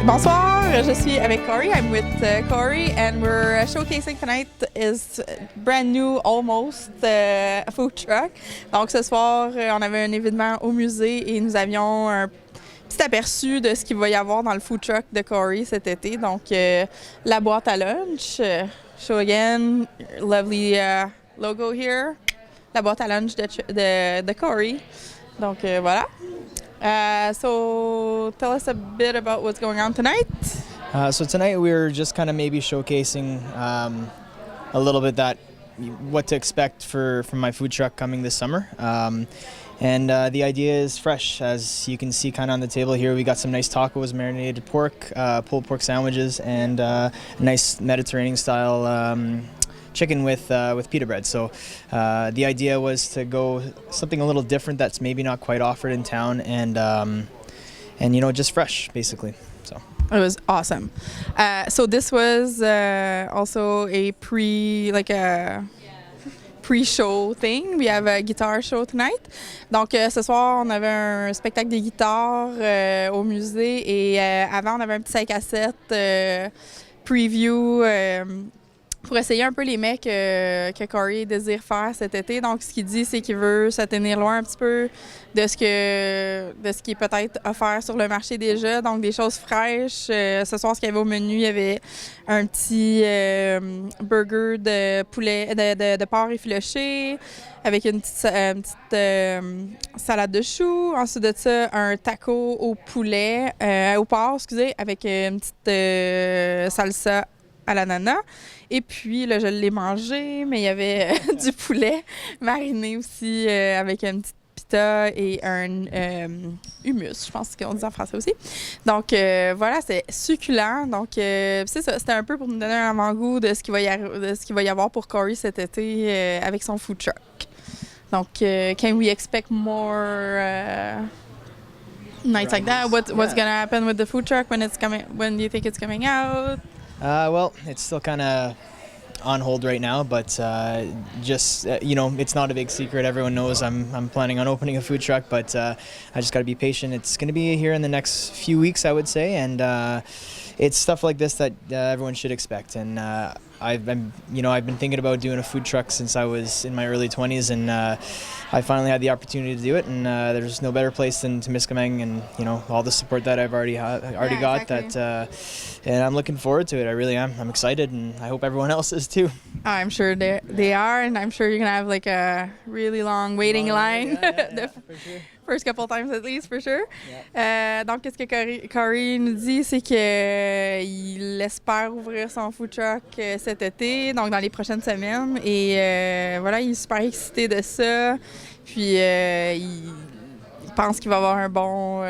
Bonsoir, je suis avec Corey. I'm with Corey, and we're showcasing tonight is brand new, almost food truck. Donc ce soir, on avait un événement au musée et nous avions un petit aperçu de ce qu'il va y avoir dans le food truck de Corey cet été. Donc la boîte à lunch. Show again, lovely logo here. La boîte à lunch de Corey. Donc voilà. So tell us a bit about what's going on tonight. So tonight we're just kind of maybe showcasing a little bit what to expect from my food truck coming this summer. And the idea is fresh. As you can see kind of on the table here, we got some nice tacos, marinated pork, pulled pork sandwiches, and a nice Mediterranean style chicken with pita bread. So the idea was to go something a little different that's maybe not quite offered in town, and just fresh basically. So it was awesome. So this was also a pre-show thing. We have a guitar show tonight. Donc ce soir, on avait un spectacle de guitare au musée et avant, on avait un petit 5 à 7 preview pour essayer un peu les mets que Corey désire faire cet été. Donc, ce qu'il dit, c'est qu'il veut se tenir loin un petit peu de ce qui est peut-être offert sur le marché déjà. Donc, des choses fraîches. Ce soir, ce qu'il y avait au menu, il y avait un petit burger de poulet, de porc effiloché avec une petite salade de choux. Ensuite de ça, un taco au poulet, au porc, excusez, avec une petite salsa à l'ananas. Et puis, là, je l'ai mangé, mais il y avait du poulet mariné aussi avec une petite pita et un hummus, je pense qu'on dit en français aussi. Donc, voilà, c'est succulent. Donc, c'est ça, c'était un peu pour nous donner un avant-goût de ce qu'il va y avoir pour Corey cet été avec son food truck. Donc, can we expect more nights like that? What's going to happen with the food truck when do you think it's coming out? Well, it's still kind of on hold right now, but it's not a big secret. Everyone knows I'm planning on opening a food truck, but I just got to be patient. It's going to be here in the next few weeks, I would say, and it's stuff like this that everyone should expect. And I've been thinking about doing a food truck since I was in my early 20s, and I finally had the opportunity to do it. And there's no better place than Temiskaming, and all the support that I've already got. Exactly. And I'm looking forward to it. I really am. I'm excited, and I hope everyone else is too. I'm sure they are, and I'm sure you're gonna have like a really long waiting line. Yeah, for sure. First couple times at least, for sure. Yeah. Donc, qu'est-ce que Corey nous dit, c'est qu'il espère ouvrir son food truck cet été, donc dans les prochaines semaines. Et voilà, il est super excité de ça. Puis, il pense qu'il va avoir un bon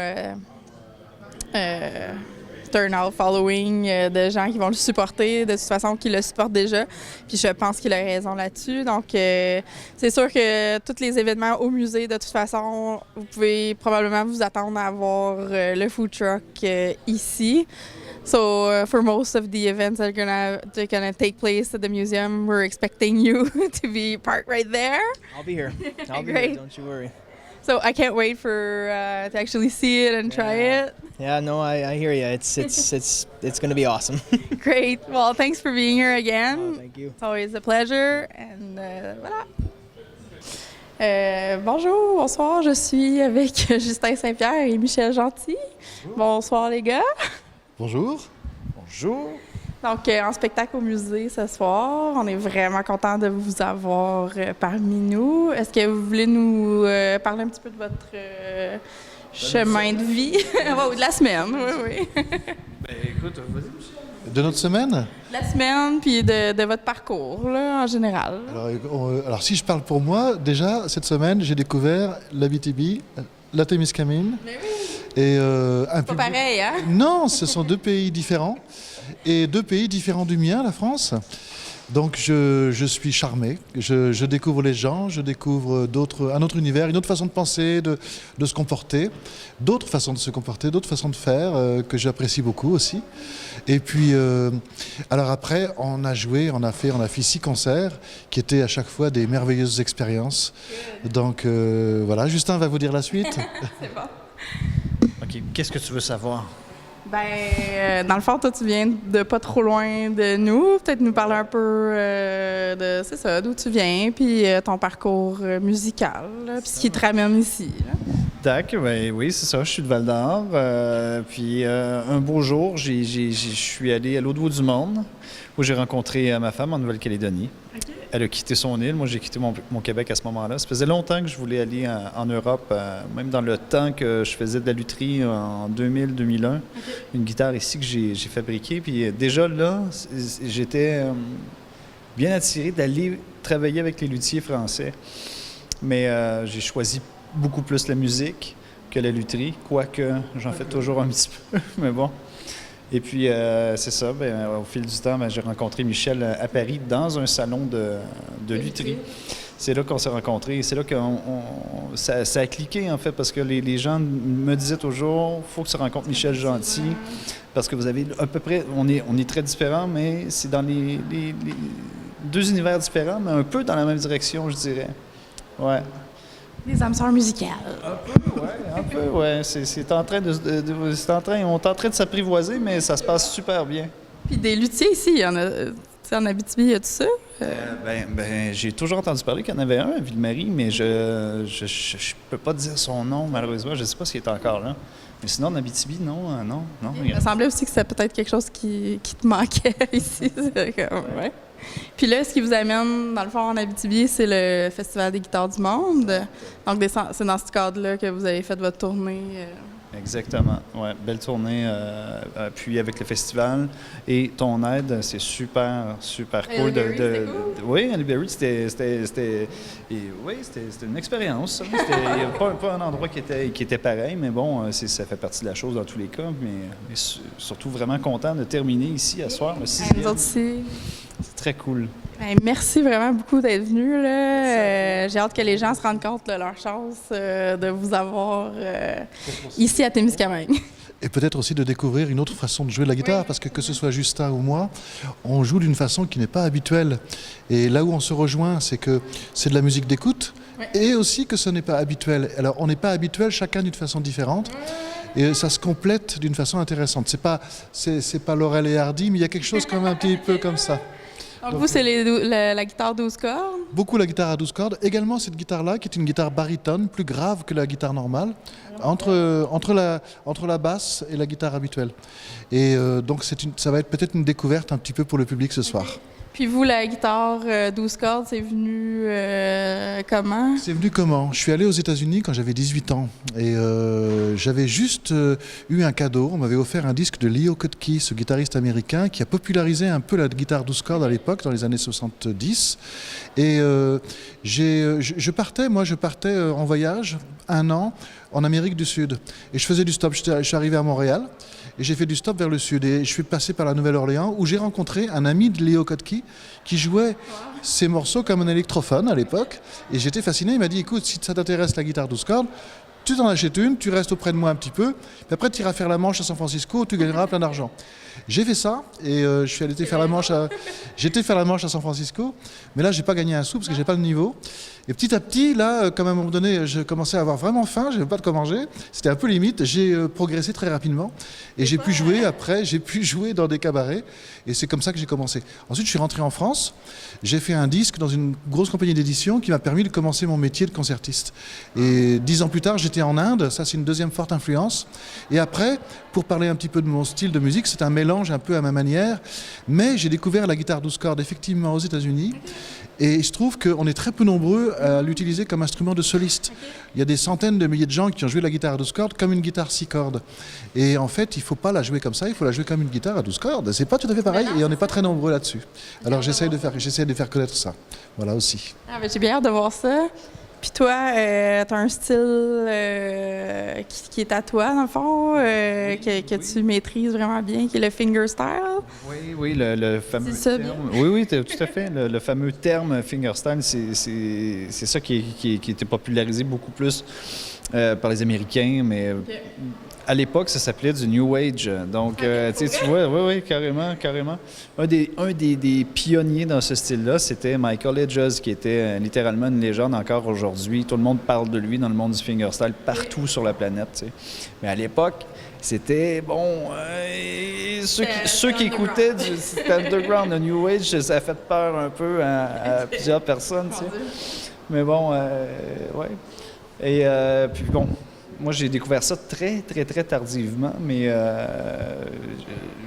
turnout following de gens qui vont le supporter, de toute façon, qui le supportent déjà. Puis je pense qu'il a raison là-dessus. Donc, c'est sûr que tous les événements au musée, de toute façon, vous pouvez probablement vous attendre à voir le food truck ici. So, for most of the events that are gonna take place at the museum, we're expecting you to be parked right there. I'll be here. I'll be Great. here. Don't you worry. So I can't wait for to actually see it and try it. Yeah, no, I hear you. It's going to be awesome. Great. Well, thanks for being here again. Thank you. It's always a pleasure. And voilà. Bonjour, bonsoir. Je suis avec Justin Saint-Pierre et Michel Gentil. Bonsoir les gars. Bonjour. Bonjour. Donc, en spectacle au musée ce soir, on est vraiment content de vous avoir parmi nous. Est-ce que vous voulez nous parler un petit peu de votre chemin de vie? Ou de la semaine, oui. Ben, écoute, vas-y. De notre semaine? De la semaine, puis de votre parcours, là, en général. Alors, si je parle pour moi, déjà, cette semaine, j'ai découvert la BTB, la Témiscamingue. Mais oui. Et pas pareil, hein? Non, ce sont deux pays différents. Et deux pays différents du mien, la France. Donc je suis charmé, je découvre les gens, je découvre un autre univers, une autre façon de penser, de se comporter, d'autres façons de se comporter, d'autres façons de faire que j'apprécie beaucoup aussi. Et puis, alors après, on a fait 6 concerts qui étaient à chaque fois des merveilleuses expériences. Donc voilà, Justin va vous dire la suite. C'est bon. OK, qu'est-ce que tu veux savoir? Dans le fond, toi, tu viens de pas trop loin de nous. Peut-être nous parler un peu de, c'est ça, d'où tu viens, puis ton parcours musical, là, puis ce qui te ramène ici. Là. Tac, ben oui, c'est ça, je suis de Val-d'Or. Puis un beau jour, je suis allé à l'autre bout du monde, où j'ai rencontré ma femme en Nouvelle-Calédonie. Okay. Elle a quitté son île, moi j'ai quitté mon Québec à ce moment-là. Ça faisait longtemps que je voulais aller en Europe, même dans le temps que je faisais de la lutherie en 2000-2001. Okay. Une guitare ici que j'ai fabriquée. Puis déjà là, j'étais bien attiré d'aller travailler avec les luthiers français. Mais j'ai choisi beaucoup plus la musique que la lutherie, quoique j'en fais toujours un petit peu, mais bon. Et puis, c'est ça, au fil du temps, j'ai rencontré Michel à Paris dans un salon de lutherie. C'est là qu'on s'est rencontrés. C'est là que ça a cliqué, en fait, parce que les gens me disaient toujours « il faut que tu rencontres Michel Gentil », parce que vous avez à peu près... On est très différents, mais c'est dans les deux univers différents, mais un peu dans la même direction, je dirais. Ouais. Des âmes sœurs musicales. Un peu, ouais. On est en train de s'apprivoiser, mais ça se passe super bien. Puis des luthiers ici, il y en a, en Abitibi, y a tout ça? J'ai toujours entendu parler qu'il y en avait un à Ville-Marie, mais je peux pas dire son nom, malheureusement. Je ne sais pas s'il est encore là. Mais sinon, en Abitibi, non. Il me semblait aussi que c'était peut-être quelque chose qui te manquait ici. Ouais. Puis là, ce qui vous amène, dans le fond, en Abitibi, c'est le Festival des guitares du monde. Donc, c'est dans ce cadre-là que vous avez fait votre tournée. Exactement. Ouais, belle tournée, puis avec le festival. Et ton aide, c'est super cool. Oui, à Liberty, c'était une expérience. C'était pas un endroit qui était pareil, mais bon, ça fait partie de la chose dans tous les cas. Mais surtout vraiment content de terminer ici à soir, le 6e. Nous autres aussi. C'est très cool. Merci vraiment beaucoup d'être venu. J'ai hâte que les gens se rendent compte de leur chance de vous avoir ici à Témiscamingue. Et peut-être aussi de découvrir une autre façon de jouer de la guitare, parce que ce soit Justin ou moi, on joue d'une façon qui n'est pas habituelle. Et là où on se rejoint, c'est que c'est de la musique d'écoute, et aussi que ce n'est pas habituel. Alors on n'est pas habituel, chacun d'une façon différente. Et ça se complète d'une façon intéressante. C'est pas Laurel et Hardy, mais il y a quelque chose comme un petit peu comme ça. Donc vous, c'est la guitare 12 cordes? Beaucoup la guitare à 12 cordes. Également cette guitare-là, qui est une guitare baryton, plus grave que la guitare normale, entre la basse et la guitare habituelle. Et donc ça va être peut-être une découverte un petit peu pour le public ce soir. Puis vous, la guitare 12 cordes, c'est venu comment? C'est venu comment? Je suis allé aux États-Unis quand j'avais 18 ans et j'avais juste eu un cadeau. On m'avait offert un disque de Leo Kottke, ce guitariste américain qui a popularisé un peu la guitare 12 cordes à l'époque, dans les années 70. Et je partais en voyage 1 an en Amérique du Sud. Et je faisais du stop. Je suis arrivé à Montréal. Et j'ai fait du stop vers le sud. Et je suis passé par la Nouvelle-Orléans où j'ai rencontré un ami de Leo Kottke qui jouait ses morceaux comme un électrophone à l'époque. Et j'étais fasciné. Il m'a dit, écoute, si ça t'intéresse la guitare 12 cordes, tu t'en achètes une, tu restes auprès de moi un petit peu. Puis après, tu iras faire la manche à San Francisco, tu gagneras plein d'argent. J'ai fait ça et je suis allé faire la manche à San Francisco. Mais là, j'ai pas gagné un sou parce que j'ai pas le niveau. Et petit à petit, là, comme à un moment donné, je commençais à avoir vraiment faim, j'avais pas de quoi manger. C'était un peu limite. J'ai progressé très rapidement et j'ai pu jouer après. J'ai pu jouer dans des cabarets et c'est comme ça que j'ai commencé. Ensuite, je suis rentré en France. J'ai fait un disque dans une grosse compagnie d'édition qui m'a permis de commencer mon métier de concertiste. Et 10 ans plus tard, j'étais en Inde. Ça, c'est une deuxième forte influence. Et après, pour parler un petit peu de mon style de musique, c'est un mélange un peu à ma manière. Mais j'ai découvert la guitare 12 cordes effectivement aux États-Unis. Et il se trouve qu'on est très peu nombreux à l'utiliser comme instrument de soliste. Il y a des centaines de milliers de gens qui ont joué la guitare à 12 cordes comme une guitare 6 cordes. Et en fait, il ne faut pas la jouer comme ça, il faut la jouer comme une guitare à 12 cordes. C'est pas tout à fait pareil et on n'est pas très nombreux là-dessus. Alors j'essaie de faire connaître ça. Voilà aussi. Ah, ben, j'ai bien hâte de voir ça. Puis toi, tu as un style qui est à toi, dans le fond, que tu maîtrises vraiment bien, qui est le fingerstyle. Oui, le fameux terme. Oui, tout à fait. Le fameux terme fingerstyle, c'est ça qui était popularisé beaucoup plus par les Américains, mais à l'époque, ça s'appelait du New Age. Donc, tu vois, oui, carrément. Un des pionniers dans ce style-là, c'était Michael Hedges, qui était littéralement une légende encore aujourd'hui. Tout le monde parle de lui dans le monde du fingerstyle partout sur la planète. Tu sais. Mais à l'époque, c'était, ceux qui écoutaient c'était underground, le New Age, ça a fait peur un peu à plusieurs personnes. Tu sais. Mais bon, ouais. Et puis bon, moi j'ai découvert ça très tardivement, mais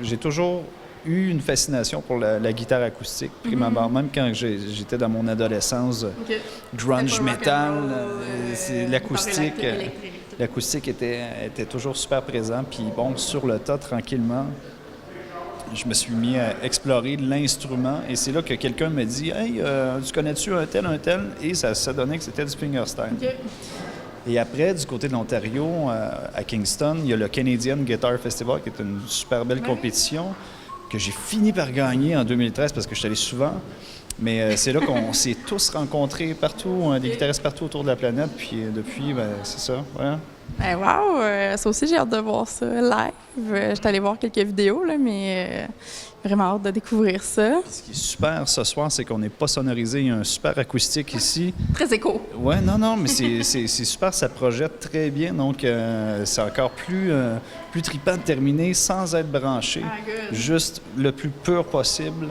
j'ai toujours eu une fascination pour la guitare acoustique, prime abord, même quand j'étais dans mon adolescence, grunge metal, l'acoustique était toujours super présent, puis bon, sur le tas, tranquillement, je me suis mis à explorer l'instrument, et c'est là que quelqu'un me dit « Hey, tu connais-tu un tel? » Et ça donnait que c'était du fingerstyle. Et après, du côté de l'Ontario, à Kingston, il y a le Canadian Guitar Festival, qui est une super belle compétition que j'ai fini par gagner en 2013 parce que je suis allé souvent. Mais c'est là qu'on s'est tous rencontrés partout, des guitaristes partout autour de la planète. Puis depuis, c'est ça. Ouais. Wow! Ça aussi, j'ai hâte de voir ça live. J'étais allée voir quelques vidéos, là, mais vraiment hâte de découvrir ça. Ce qui est super ce soir, c'est qu'on n'est pas sonorisé. Il y a un super acoustique ici. Très écho. Ouais, non, mais c'est super. Ça projette très bien. Donc, c'est encore plus trippant de terminer sans être branché. Juste le plus pur possible.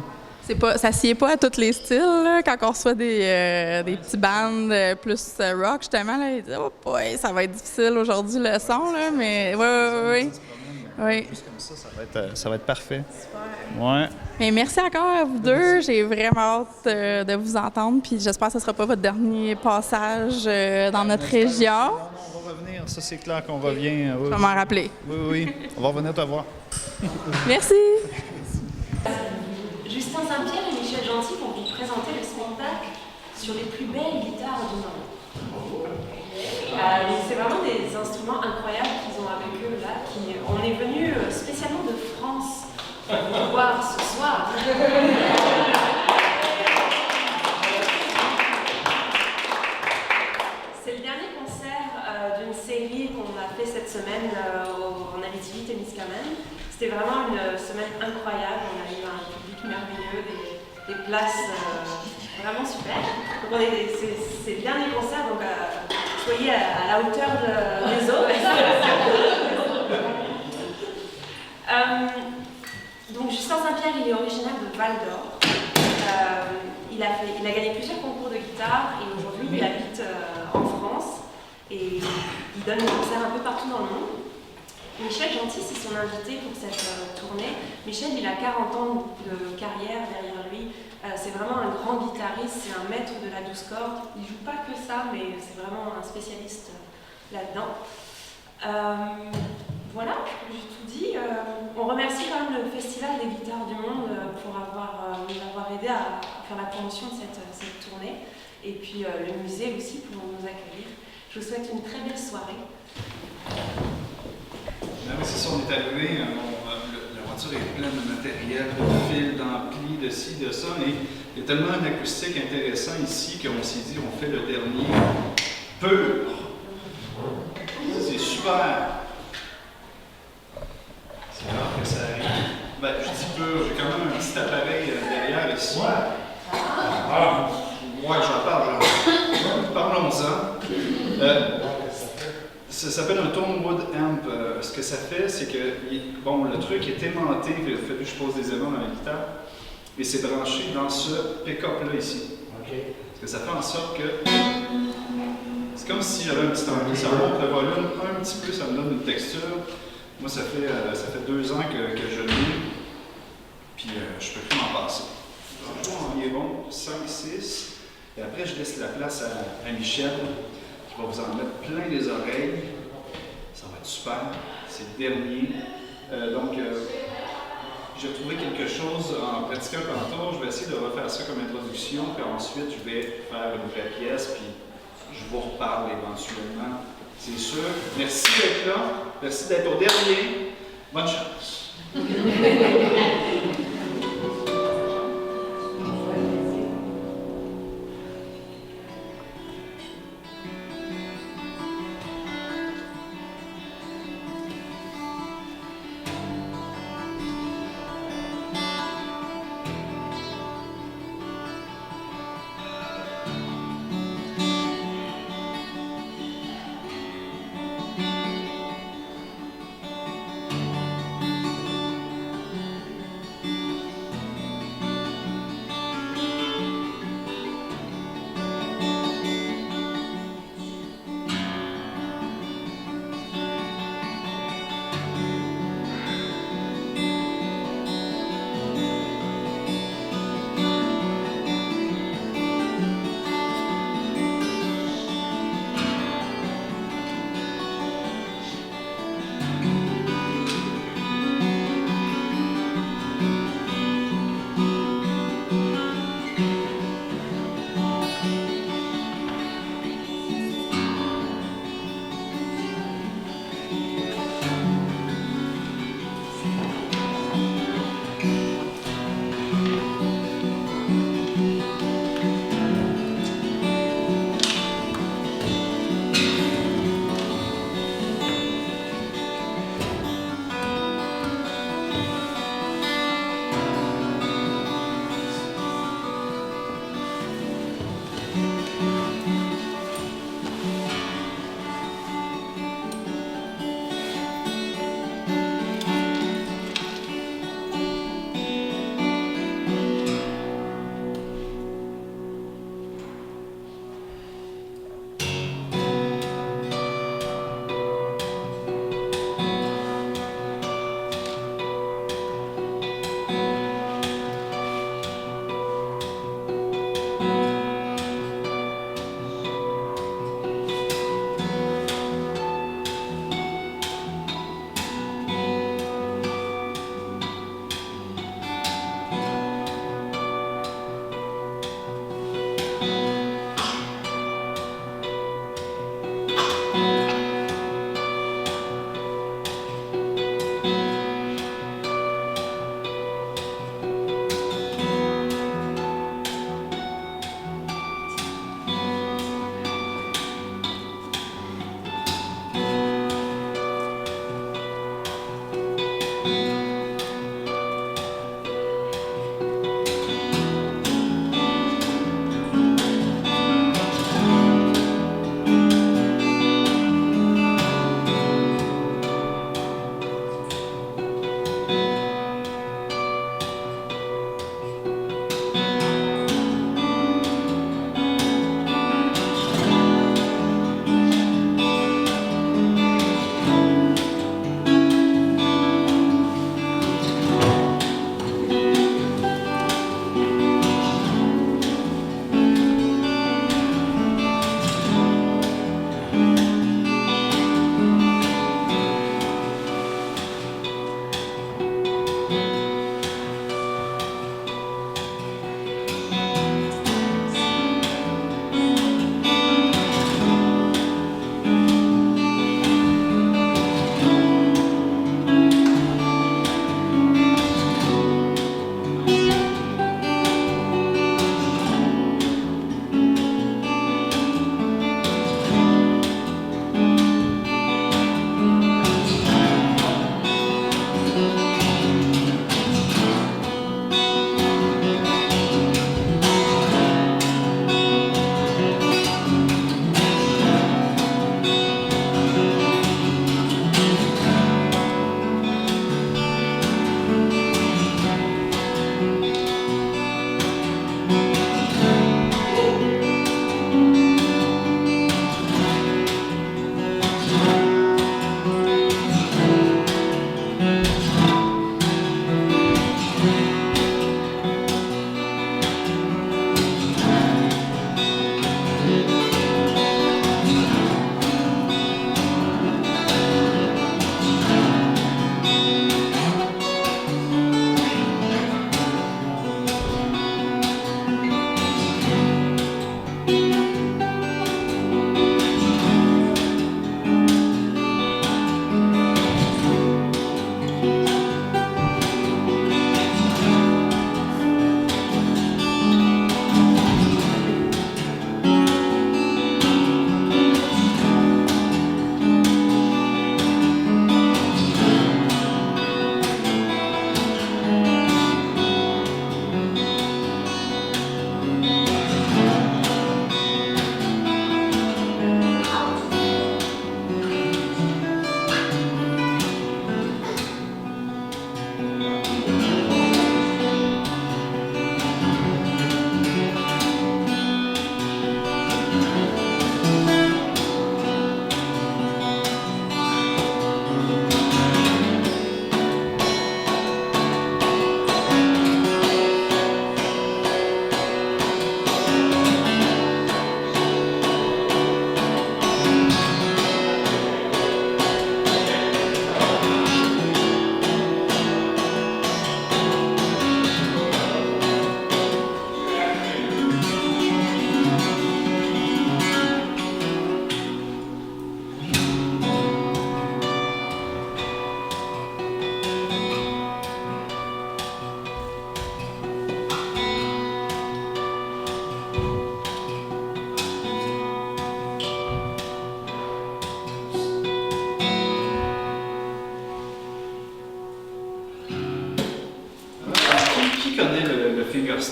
Ça s'y est pas à tous les styles, là. Quand on reçoit des petits bands plus rock, justement, là, ils disent « Oh boy, ça va être difficile aujourd'hui le son, là, mais oui. Juste comme ça va être parfait. Super. Ouais. Mais merci encore à vous deux. J'ai vraiment hâte de vous entendre, puis j'espère que ce ne sera pas votre dernier passage dans notre région. Non, on va revenir. Ça, c'est clair qu'on revient. Je vais m'en rappeler. Oui. On va revenir te voir. Merci. Justin Saint-Pierre et Michel Gentil vont vous présenter le spectacle sur les plus belles guitares du monde. C'est vraiment des instruments incroyables qu'ils ont avec eux là. On est venu spécialement de France pour vous voir ce soir. C'est le dernier concert d'une série qu'on a fait cette semaine en Abitibi-Témiscamingue. C'était vraiment une semaine incroyable. On a eu un public merveilleux, des places vraiment super. Donc c'est le dernier concert, donc soyez à la hauteur des autres. Donc Justin Saint-Pierre, il est originaire de Val d'Or. Il a gagné plusieurs concours de guitare et aujourd'hui il habite en France et il donne des concerts un peu partout dans le monde. Michel Gentil, c'est son invité pour cette tournée. Michel, il a 40 ans de carrière derrière lui. C'est vraiment un grand guitariste, c'est un maître de la 12 cordes. Il ne joue pas que ça, mais c'est vraiment un spécialiste là-dedans. Voilà, j'ai tout dit. On remercie quand même le Festival des guitares du monde pour nous avoir aidé à faire la promotion de cette tournée. Et puis le musée aussi pour nous accueillir. Je vous souhaite une très belle soirée. C'est ça, on est arrivé, la voiture est pleine de matériel, de fils, d'amplis, de ci, de ça, et il y a tellement d'acoustique intéressant ici qu'on s'est dit on fait le dernier pur. C'est super. C'est rare que ça arrive. Je dis pur, j'ai quand même un petit appareil derrière ici. J'en parle. Parlons-en. Ça s'appelle un Tone Wood Amp. Ce que ça fait, c'est que le truc est aimanté, il a fallu que je pose des aimants dans la guitare, et c'est branché dans ce pick-up-là ici. Parce que ça fait en sorte que c'est comme si j'avais un petit ampli, ça monte le volume un petit peu, ça me donne une texture. Moi, ça fait 2 ans que je l'ai, puis je peux plus m'en passer. Je joue environ 5-6, et après je laisse la place à Michel. On va vous en mettre plein les oreilles. Ça va être super. C'est le dernier. J'ai trouvé quelque chose en pratiquant tantôt. Je vais essayer de refaire ça comme introduction. Puis ensuite, je vais faire une vraie pièce. Puis je vous reparle éventuellement. C'est sûr. Merci d'être là. Merci d'être au dernier. Bonne chance.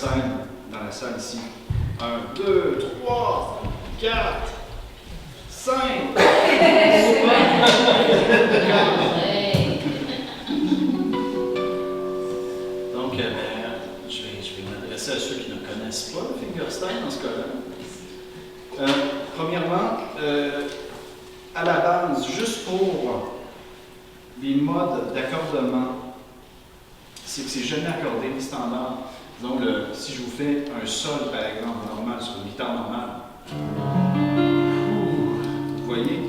scène dans la salle ici. 1, 2, 3, 4, 5. Donc, je vais m'adresser à ceux qui ne connaissent pas le fingerstyle dans ce cas-là. Premièrement, à la base, juste pour les modes d'accordement, c'est que c'est jamais accordé, les standards. Disons, si je vous fais un sol, par exemple, normal, sur une guitare normale, vous voyez,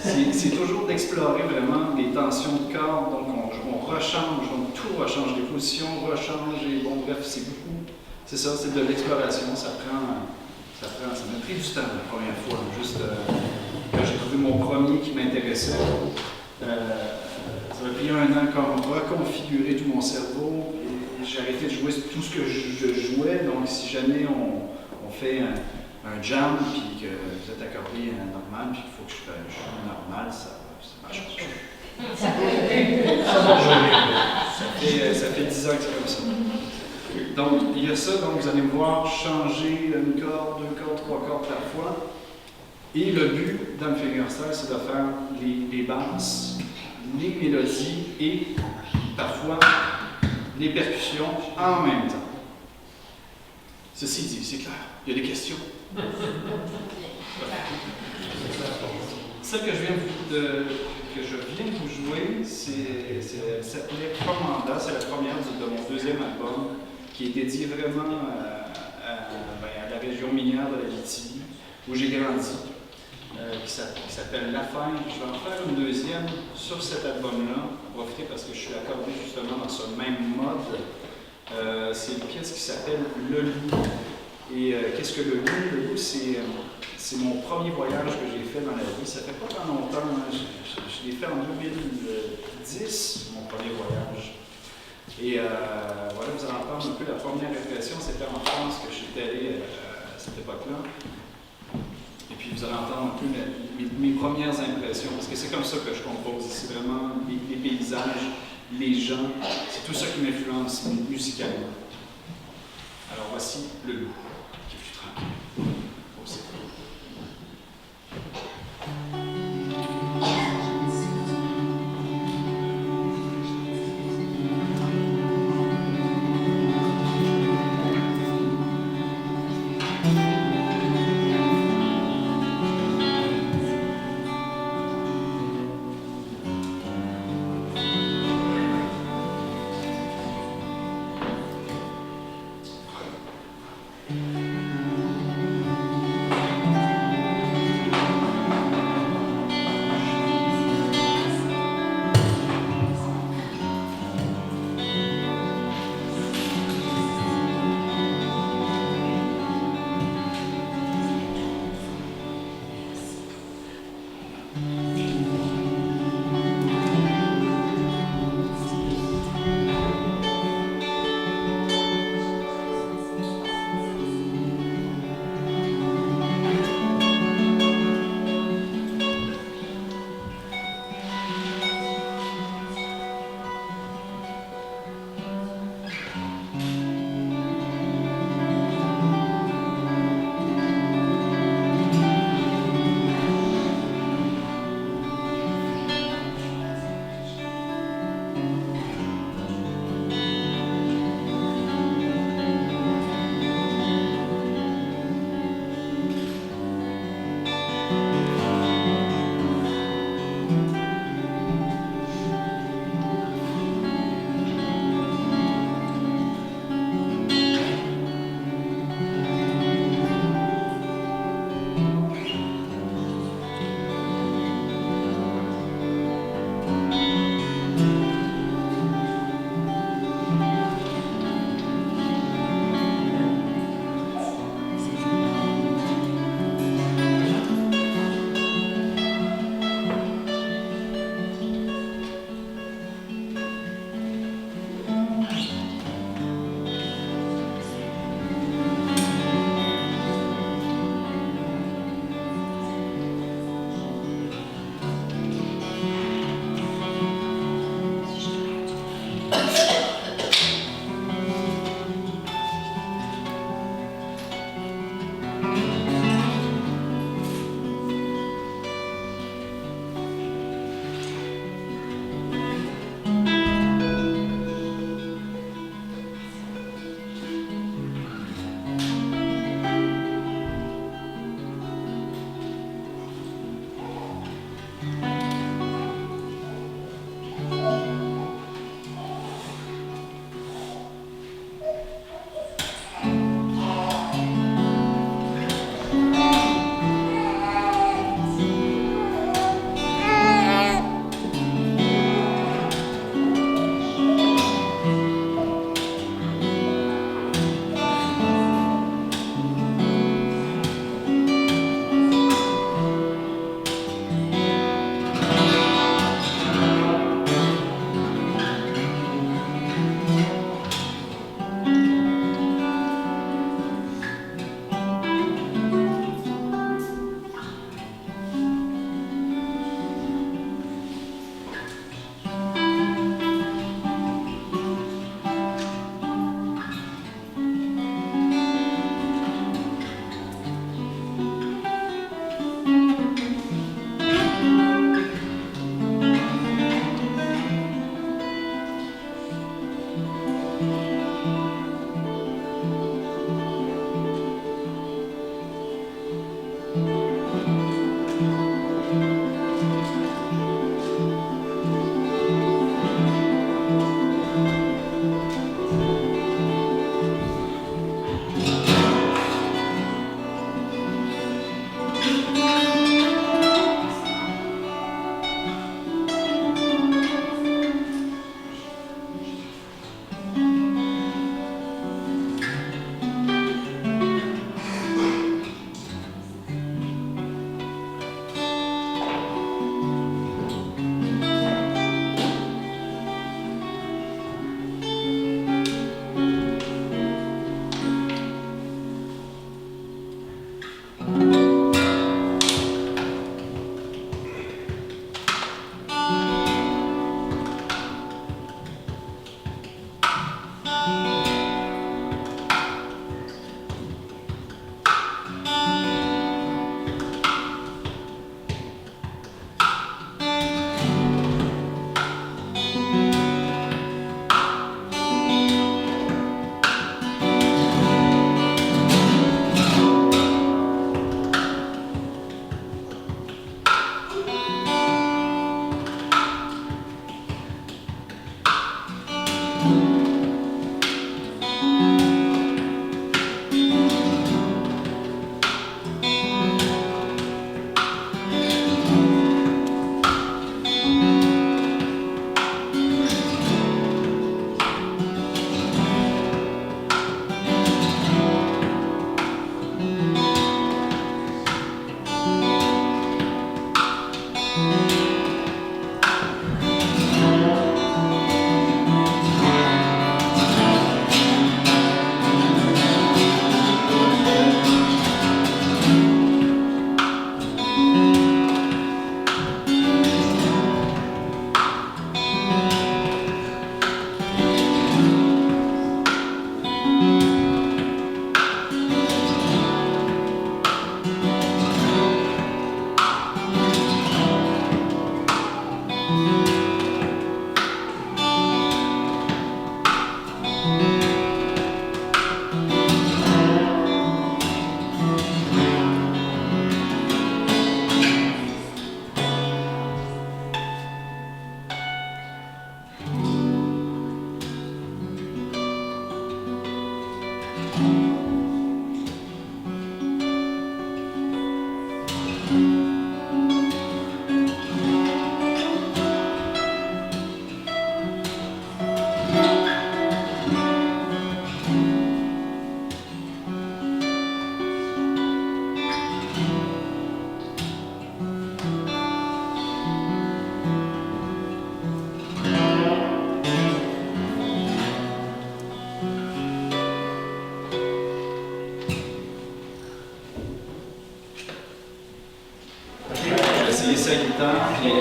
c'est toujours d'explorer vraiment les tensions de cordes, donc on rechange, on tout rechange, les positions rechange, et bon, bref, c'est beaucoup, c'est ça, c'est de l'exploration, ça m'a pris du temps la première fois, juste quand j'ai trouvé mon premier qui m'intéressait. Ça m'a pris 1 an comme reconfigurer tout mon cerveau. J'ai arrêté de jouer tout ce que je jouais. Donc, si jamais on fait un jam, puis que vous êtes accordé normal, puis qu'il faut que je joue normal, ça marche pas. Ça fait 10 ans que c'est comme ça. Donc, il y a ça. Donc, vous allez me voir changer une corde, 2 cordes, 3 cordes parfois. Et le but dans le fingerstyle, c'est de faire les basses, les mélodies et parfois les percussions en même temps. Ceci dit, c'est clair. Il y a des questions? Celle que je viens de vous jouer, elle s'appelait Commanda. C'est la première de mon 2e album qui est dédié vraiment à la région minière de la Lituanie, où j'ai grandi. Qui s'appelle La Fin. Je vais en faire une 2e sur cet album-là, profiter parce que je suis accordé justement dans ce même mode. C'est une pièce qui s'appelle Le Loup. Et qu'est-ce que Le Loup? Le Loup, c'est mon premier voyage que j'ai fait dans la vie. Ça fait pas tant longtemps, hein. Je l'ai fait en 2010, mon premier voyage. Et voilà, vous allez entendre un peu la première impression. C'était en France que j'étais allé à cette époque-là. Et puis vous allez entendre un peu mes premières impressions, parce que c'est comme ça que je compose. C'est vraiment les paysages, les gens, c'est tout ça qui m'influence musicalement. Alors voici Le Loup, qui est plus tranquille. Aussi.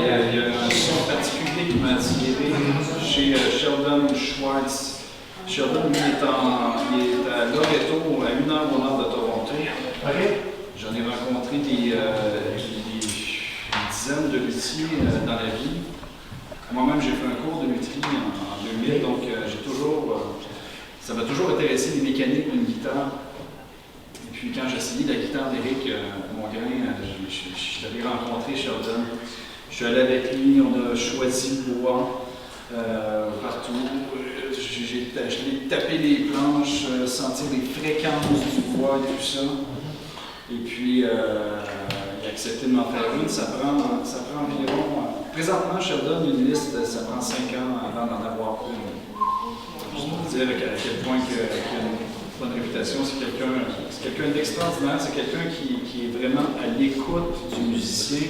il y a un son particulier qui m'a attiré chez Sheldon Schwartz. Sheldon, lui, est à Loreto, à 1 heure au nord de Toronto. J'en ai rencontré des dizaines de luthiers dans la vie. Moi-même, j'ai fait un cours de lutherie en 2000, donc ça m'a toujours intéressé les mécaniques d'une guitare. Et puis quand j'ai essayé la guitare d'Éric Mongrain, je l'avais rencontré Sheldon. Je suis allé avec lui, on a choisi le bois partout. Je l'ai tapé les planches, sentir les fréquences du bois et tout ça. Et puis, il a accepté de m'en faire une. Ça prend environ... présentement, Sheldon, une liste, ça prend 5 ans avant d'en avoir une. Je peux dire à quel point il a une bonne réputation. C'est quelqu'un d'extraordinaire. C'est quelqu'un qui est vraiment à l'écoute du musicien.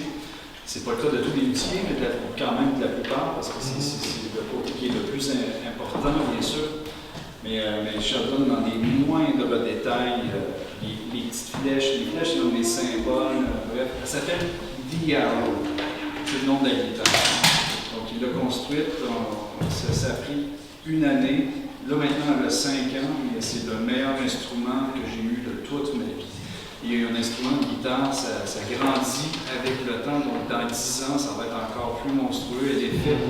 C'est pas le cas de tous les luthiers, mais quand même de la plupart, parce que c'est le côté qui est le plus important, bien sûr. Mais Sheldon, dans les moindres détails, les petites flèches, c'est dans des symboles, bref. Ça s'appelle The Arrow, c'est le nom de la guitare. Donc il l'a construite, ça a pris 1 année. Là maintenant, elle a 5 ans, mais c'est le meilleur instrument que j'ai eu de toute ma vie. Il y a un instrument de guitare, ça grandit avec le temps, donc dans 10 ans, ça va être encore plus monstrueux. Elle est faite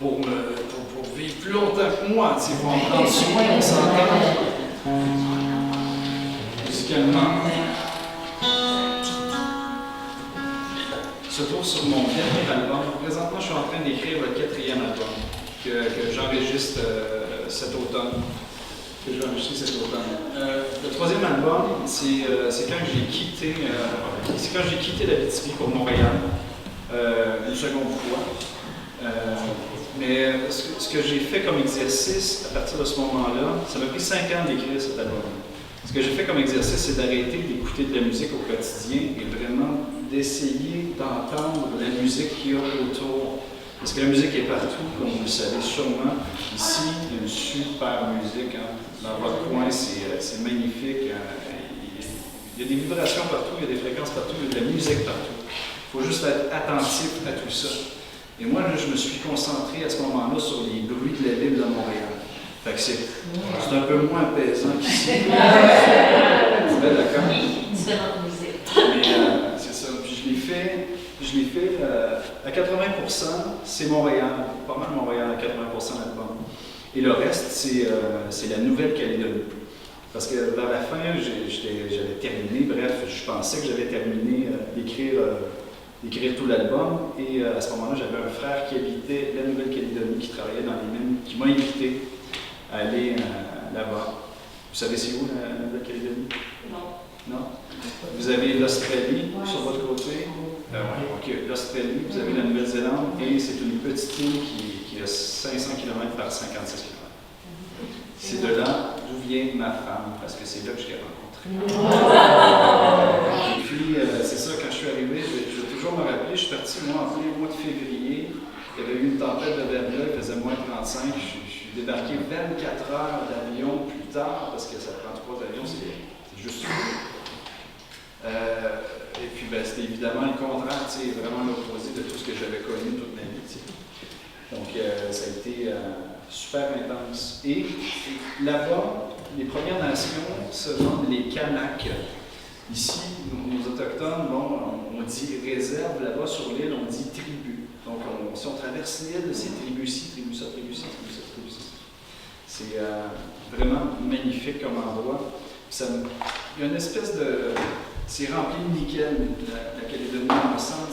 pour vivre plus longtemps que moi, il faut en prendre soin, on s'entend musicalement. Se trouve sur mon dernier album. Présentement, je suis en train d'écrire le 4e album que j'enregistre cet automne. Le 3e album, c'est quand j'ai quitté l'Abitibi pour Montréal, une seconde fois. Mais ce que j'ai fait comme exercice à partir de ce moment-là, ça m'a pris 5 ans d'écrire cet album. Ce que j'ai fait comme exercice, c'est d'arrêter d'écouter de la musique au quotidien et vraiment d'essayer d'entendre la musique qu'il y a autour. Parce que la musique est partout, comme vous le savez sûrement. Ici, il y a une super musique. Hein. Dans votre coin, c'est magnifique. Il y a des vibrations partout, il y a des fréquences partout, il y a de la musique partout. Il faut juste être attentif à tout ça. Et moi, là, je me suis concentré à ce moment-là sur les bruits de la ville de Montréal. Fait que c'est un peu moins apaisant qu'ici. Vous êtes d'accord? Différentes musiques. Mais c'est ça. Puis je l'ai fait à 80%, c'est Montréal. Pas mal Montréal à 80% l'album. Et le reste, c'est la Nouvelle-Calédonie. Parce que vers la fin, j'avais terminé, bref, je pensais que j'avais terminé d'écrire tout l'album. Et à ce moment-là, j'avais un frère qui habitait la Nouvelle-Calédonie, qui travaillait dans les mines, qui m'a invité à aller là-bas. Vous savez c'est où la Nouvelle-Calédonie? Non? Vous avez l'Australie sur votre côté. OK, l'Australie, vous avez la Nouvelle-Zélande et c'est une petite île qui a 500 km par 56 km. C'est de là d'où vient ma femme, parce que c'est là que je l'ai rencontrée. Et puis, c'est ça, quand je suis arrivé, je vais toujours me rappeler, je suis parti, moi, en plein mois de février. Il y avait eu une tempête de verglas, il faisait moins 35. Je suis débarqué 24 heures d'avion plus tard, parce que ça prend 3 avions, c'est juste et puis, c'était évidemment le contraire, vraiment l'opposé de tout ce que j'avais connu toute ma vie. T'sais. Donc, ça a été super intense. Et là-bas, les Premières Nations se vendent les Kanaks. Ici, nos Autochtones, on dit réserve, là-bas sur l'île, on dit tribu. Donc, si on traverse l'île, c'est tribu-ci, tribu-ça, tribu-ci, tribu-ça, tribu-ça. C'est vraiment magnifique comme endroit. Il y a une espèce de... C'est rempli de nickel, la Calédonie, on sent,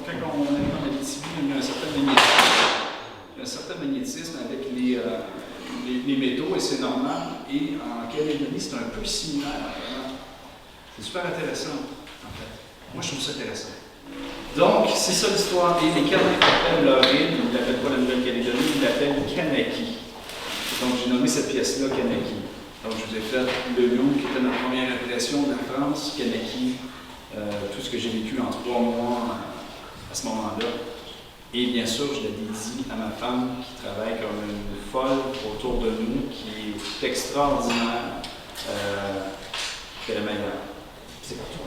quand on est en Abitibi, il y a un certain magnétisme avec les métaux, et c'est normal. Et en Calédonie, c'est un peu similaire, vraiment. C'est super intéressant, en fait. Moi, je trouve ça intéressant. Donc, c'est ça l'histoire. Et les Kanaks appellent leur île, ils ne l'appellent pas la Nouvelle-Calédonie, ils l'appellent Kanaki. Donc, j'ai nommé cette pièce-là Kanaki. Donc, je vous ai fait le Lyon, qui était ma première impression de la France, Kanaki, tout ce que j'ai vécu en 3 mois à ce moment-là. Et bien sûr, je l'ai dédié à ma femme qui travaille comme une folle autour de nous, qui est extraordinaire, qui est la meilleure. C'est pour toi.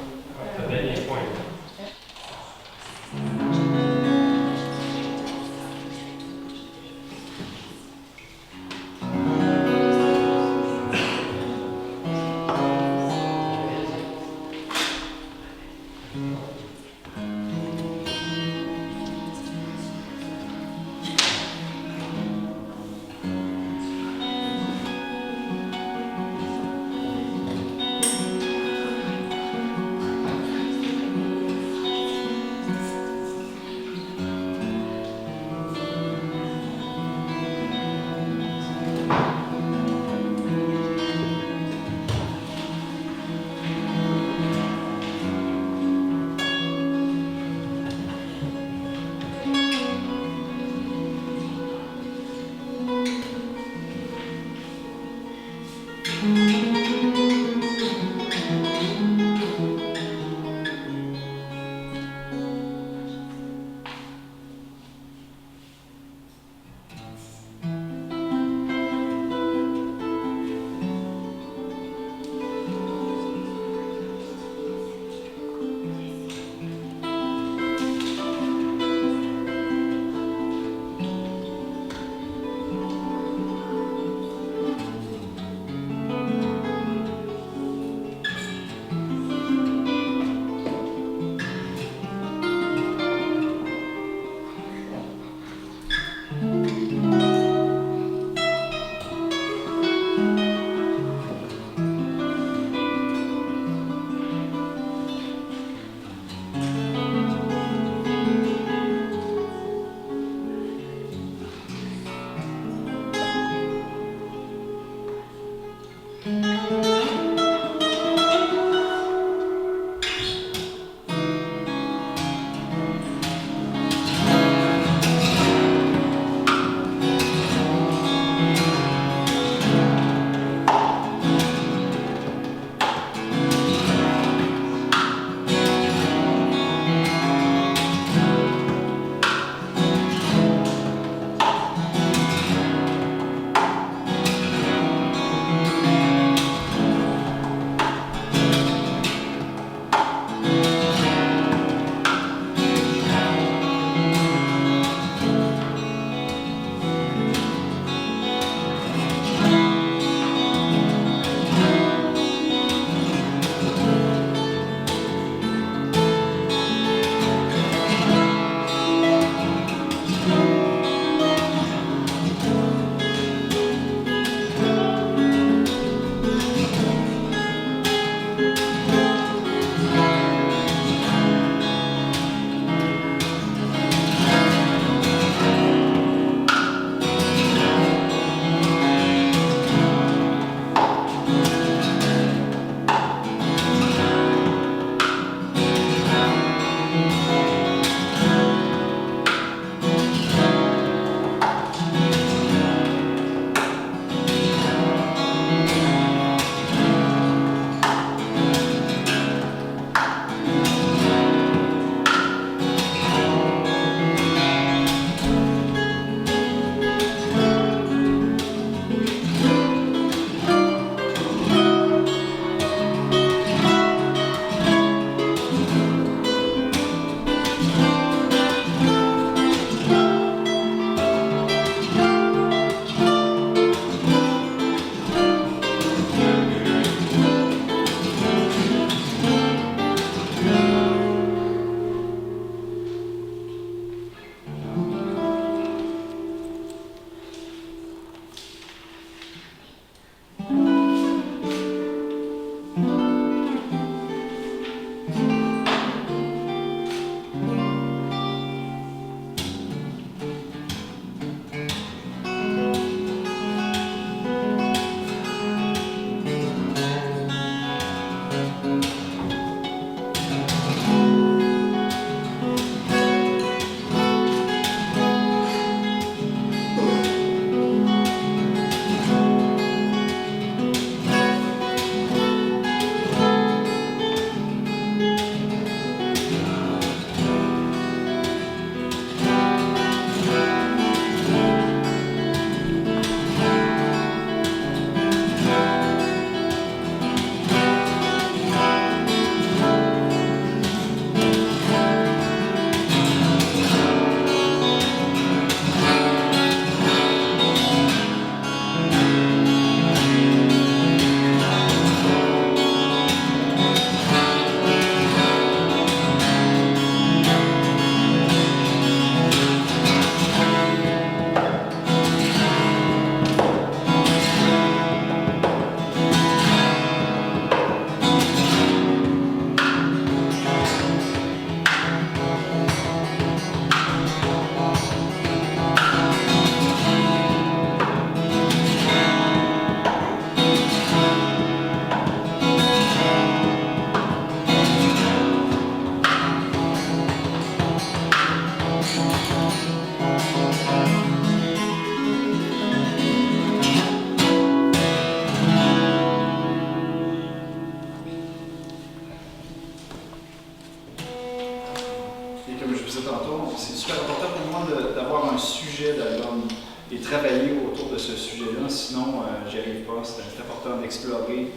tantôt, c'est super important pour moi d'avoir un sujet d'album et travailler autour de ce sujet-là, sinon j'y arrive pas. C'est important d'explorer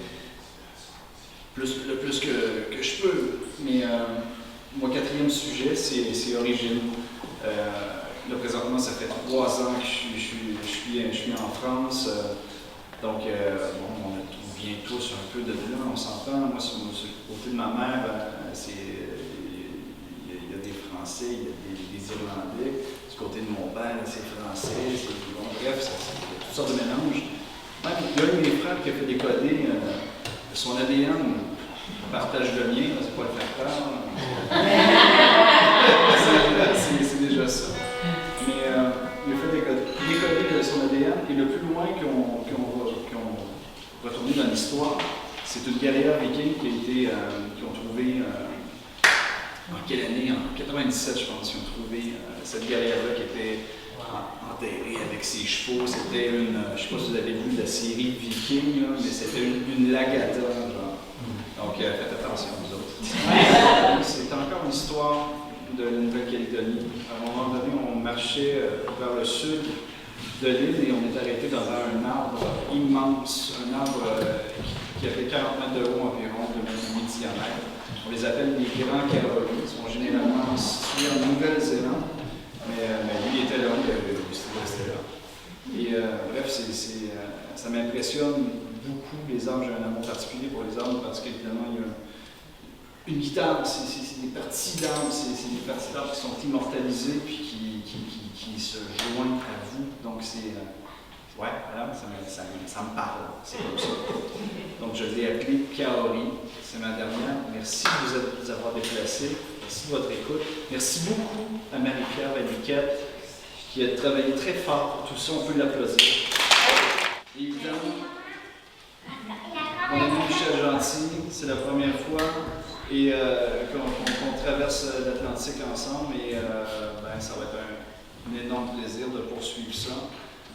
le plus que je peux. Mais mon quatrième sujet, c'est Origine. Là, présentement, ça fait 3 ans que je suis en France. Donc, bon, on a vient tous un peu de là, on s'entend. Moi, sur le côté de ma mère, il y a des Français, il y a des Irlandais. Du côté de mon père, c'est français. Bon, bref, il y a toutes sortes de mélanges. Même, il y a un de mes frères qui a fait décoder son ADN. Partage le mien, c'est pas le faire peur. C'est déjà ça. Mais il a fait décoder son ADN et le plus loin qu'on va retourner dans l'histoire, c'est une guerrière viking qu'ils ont trouvé en quelle année? En 97, je pense, ils ont trouvé cette guerrière-là qui était enterrée avec ses chevaux. C'était une, je ne sais pas si vous avez vu la série Viking, là, mais c'était une lagada, genre. Donc, faites attention, vous autres. C'est encore une histoire de la Nouvelle-Calédonie. À un moment donné, on marchait vers le sud de l'île et on est arrêté devant un arbre immense, un arbre qui avait 40 mètres de haut environ, 2,5 mètres de diamètre. On les appelle les grands carolus. Ils sont généralement situés en Nouvelle-Zélande, mais lui il était là, il avait resté là. Et bref, ça m'impressionne beaucoup les arbres. J'ai un amour particulier pour les arbres parce qu'évidemment, il y a une guitare, c'est des parties d'arbres, c'est des parties d'arbres qui sont immortalisées puis qui se joignent à vous. Donc c'est ouais, voilà, ça me parle, c'est comme ça. Donc je l'ai appelé Kaori, c'est ma dernière. Merci de vous avoir déplacés, merci de votre écoute. Merci beaucoup à Marie-Pierre Vaniquette qui a travaillé très fort pour tout ça, on peut l'applaudir. Et évidemment, mon ami Michel Gentil, c'est la première fois et qu'on traverse l'Atlantique ensemble et ça va être un énorme plaisir de poursuivre ça.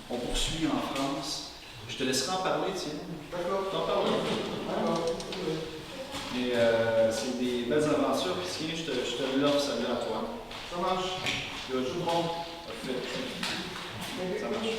On poursuit en France. Je te laisserai en parler, tiens. D'accord. T'en parles. D'accord. Et c'est des belles aventures, puis tiens, je te l'offre celle-là à toi. Ça marche. Tu vas tout le monde. Parfait. Ça marche.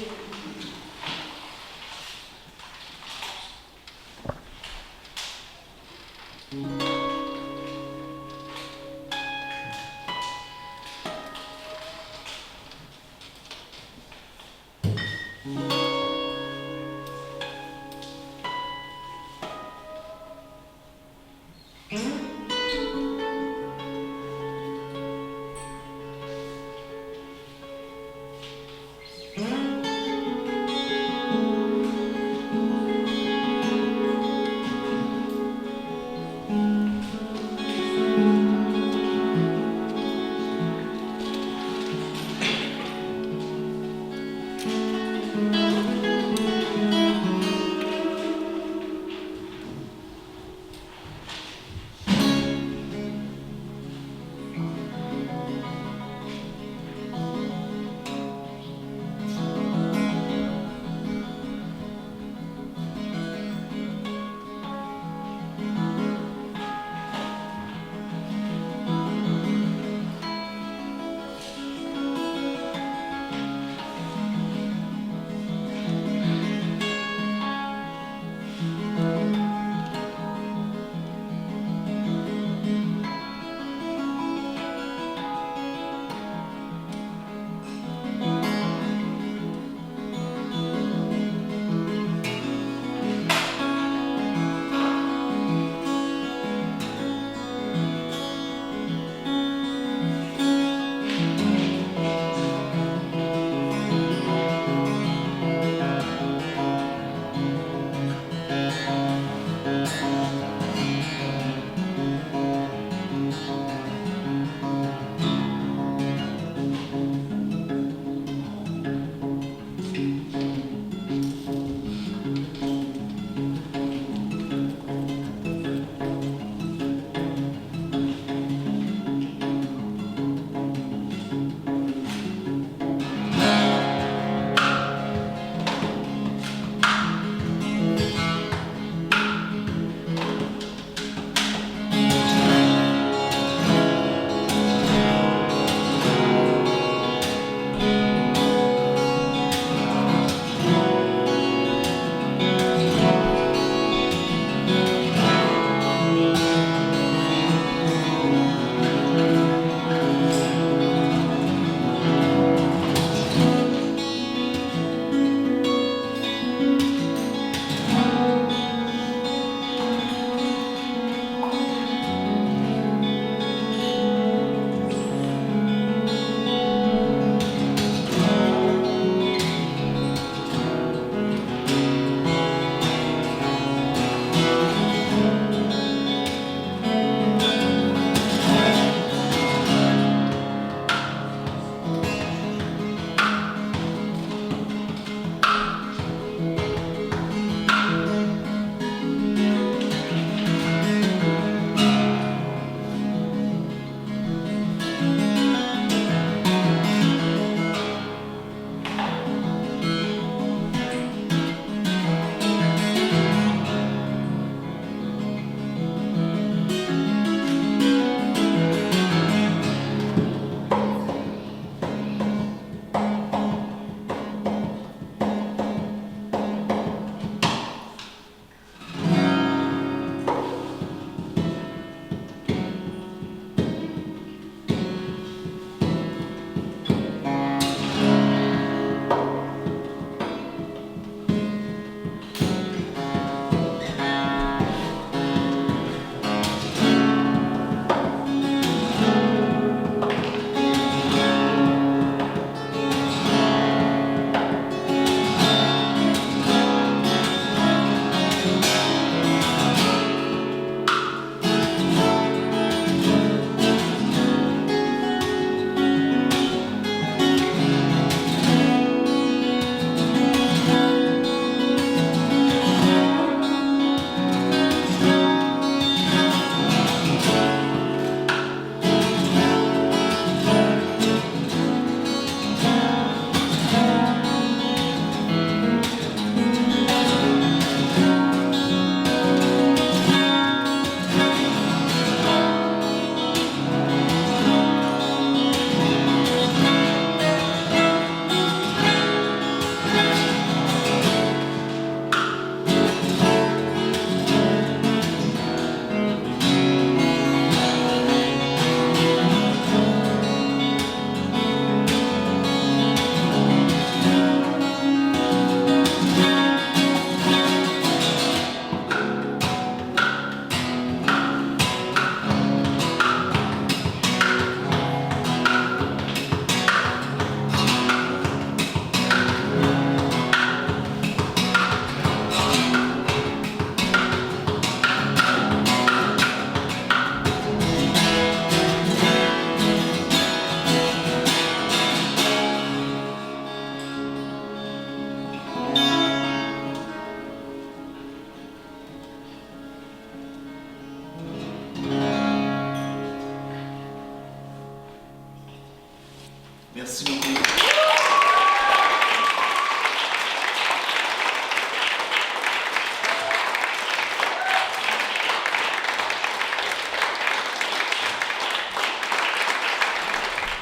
Merci beaucoup.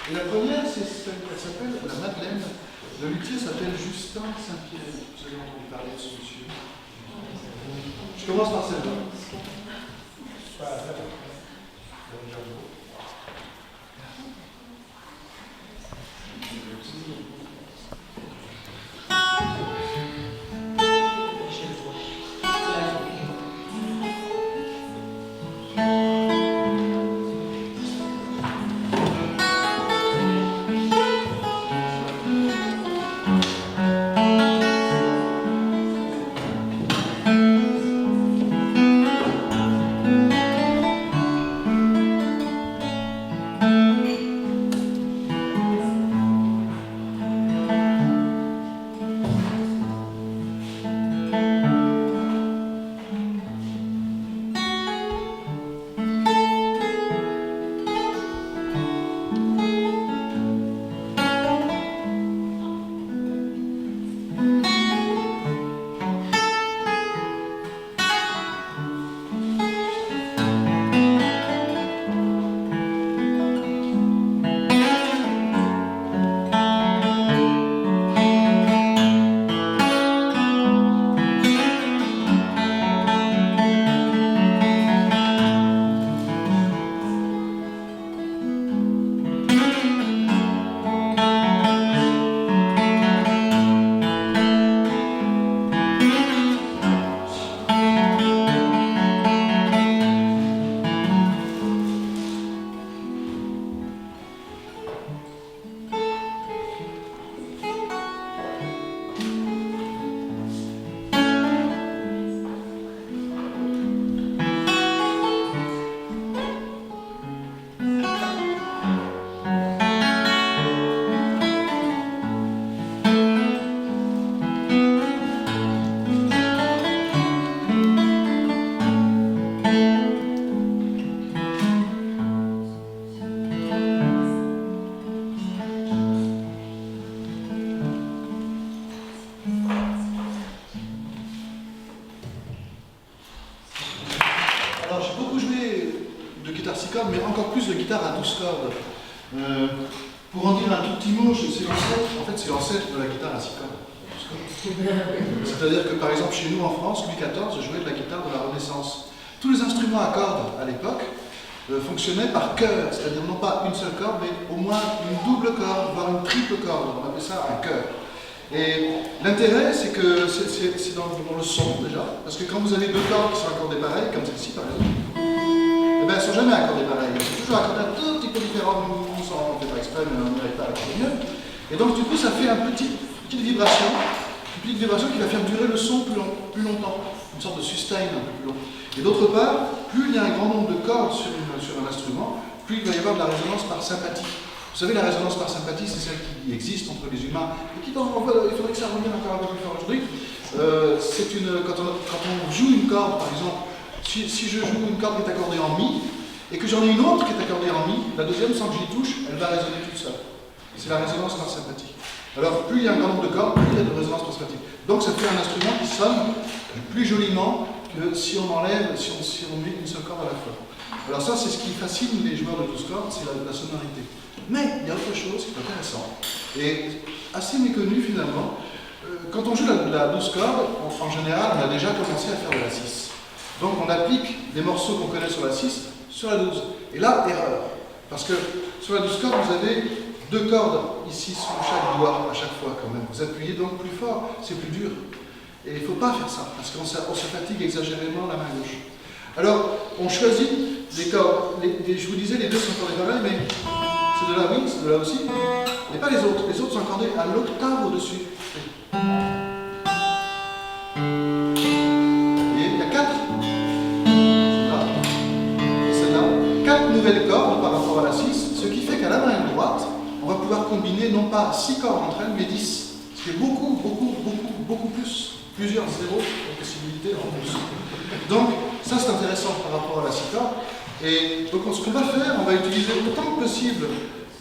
Et la première, elle s'appelle la Madeleine. Le luthier s'appelle Justin Saint-Pierre. Vous avez entendu parler de ce monsieur. Je commence par celle-là. Alors, j'ai beaucoup joué de guitare 6 cordes, mais encore plus de guitare à 12 cordes. Pour en dire un tout petit mot, c'est l'ancêtre de la guitare à 6 cordes. C'est-à-dire que, par exemple, chez nous en France, Louis XIV jouait de la guitare de la Renaissance. Tous les instruments à cordes, à l'époque, fonctionnaient par chœur, c'est-à-dire non pas une seule corde, mais au moins une double corde, voire une triple corde. On appelle ça un chœur. Et l'intérêt, c'est que c'est dans le son déjà, parce que quand vous avez deux cordes qui sont accordées pareilles, comme celle-ci par exemple, eh ben, elles ne sont jamais accordées pareilles. Elles sont toujours accordées un tout petit peu différentes. Nous, on ne fait pas exprès, mais on n'arrive pas à l'accorder mieux. Et donc, du coup, ça fait une petite vibration qui va faire durer le son plus longtemps, une sorte de sustain un peu plus long. Et d'autre part, plus il y a un grand nombre de cordes sur un instrument, plus il va y avoir de la résonance par sympathie. Vous savez, la résonance par sympathie, c'est celle qui existe entre les humains, et qui, il faudrait que ça revienne encore un peu plus fort aujourd'hui. Quand on joue une corde, par exemple, si je joue une corde qui est accordée en Mi, et que j'en ai une autre qui est accordée en Mi, la deuxième, sans que j'y touche, elle va résonner toute seule. C'est la résonance par sympathie. Alors, plus il y a un grand nombre de cordes, plus il y a de résonance par sympathie. Donc, ça fait un instrument qui sonne plus joliment que si on enlève, si on met une seule corde à la fois. Alors ça, c'est ce qui fascine les joueurs de 12 cordes, c'est la sonorité. Mais il y a autre chose qui est intéressant, et assez méconnu finalement. Quand on joue la 12 cordes, en général, on a déjà commencé à faire de la 6. Donc on applique des morceaux qu'on connaît sur la 6 sur la 12. Et là, erreur. Parce que sur la 12 cordes, vous avez deux cordes ici sur chaque doigt à chaque fois quand même. Vous appuyez donc plus fort, c'est plus dur. Et il ne faut pas faire ça, parce qu'on se fatigue exagérément la main gauche. Alors, on choisit les cordes. Je vous disais, les deux sont accordés pareil, mais c'est de là, oui, c'est de là aussi. Mais pas les autres. Les autres sont accordés à l'octave au-dessus. Et il y a 4. Celle-là. Et celle-là. 4 nouvelles cordes par rapport à la 6, ce qui fait qu'à la main droite, on va pouvoir combiner non pas 6 cordes entre elles, mais 10. Ce qui est beaucoup plus. Plusieurs zéros de possibilités en plus. Donc, ça c'est intéressant par rapport à la 6 cordes. Et donc, ce qu'on va faire, on va utiliser autant que possible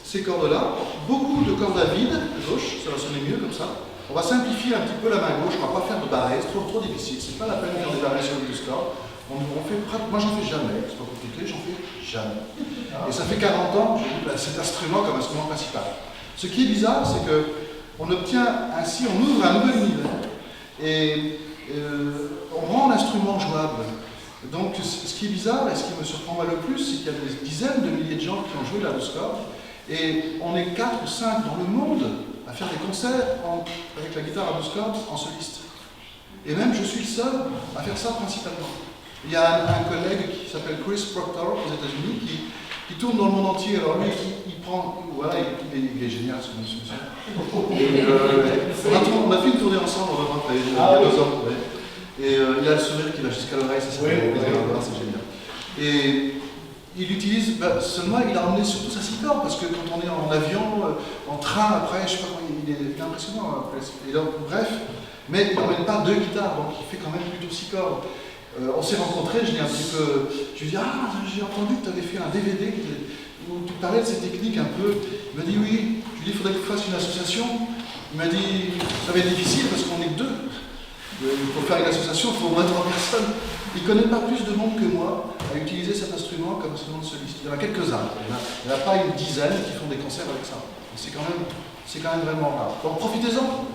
ces cordes-là, beaucoup de cordes à vide, à gauche, ça va sonner mieux comme ça. On va simplifier un petit peu la main gauche, on ne va pas faire de barré, c'est trop difficile, c'est pas la peine de faire des barrés sur le 12 cordes. Moi j'en fais jamais, c'est pas compliqué, j'en fais jamais. Et ça fait 40 ans que j'ai cet instrument comme instrument principal. Ce qui est bizarre, c'est qu'on obtient ainsi, on ouvre un nouvel univers et on rend l'instrument jouable. Donc ce qui est bizarre et ce qui me surprend le plus, c'est qu'il y a des dizaines de milliers de gens qui ont joué la 12 cordes et on est 4 ou 5 dans le monde à faire des concerts avec la guitare à 12 cordes en soliste. Et même je suis le seul à faire ça principalement. Il y a un collègue qui s'appelle Chris Proctor aux États-Unis qui tourne dans le monde entier. Alors lui, il prend, voilà, il est génial ce monsieur. On a fait une tournée ensemble en Europe il y a 2 ans. Ouais. Et il a le sourire qui va jusqu'à l'oreille, ça c'est génial. Et il utilise, seulement il a emmené surtout sa 6 cordes, parce que quand on est en avion, en train, après, je sais pas comment, il est impressionnant. Et donc, bref, mais il n'emmène pas 2 guitares, donc il fait quand même plutôt 6 cordes. On s'est rencontrés, je lui ai dit, ah, j'ai entendu que tu avais fait un DVD où tu parlais de ces techniques un peu. Il m'a dit oui, je lui ai dit, il faudrait que tu fasses une association. Il m'a dit, ça va être difficile parce qu'on est que 2. Pour faire une association, il faut au moins 3 personnes. Il ne connaît pas plus de monde que moi à utiliser cet instrument comme instrument de soliste. Il y en a quelques-uns, il n'y en a pas une dizaine qui font des concerts avec ça. C'est quand même vraiment rare. Donc profitez-en.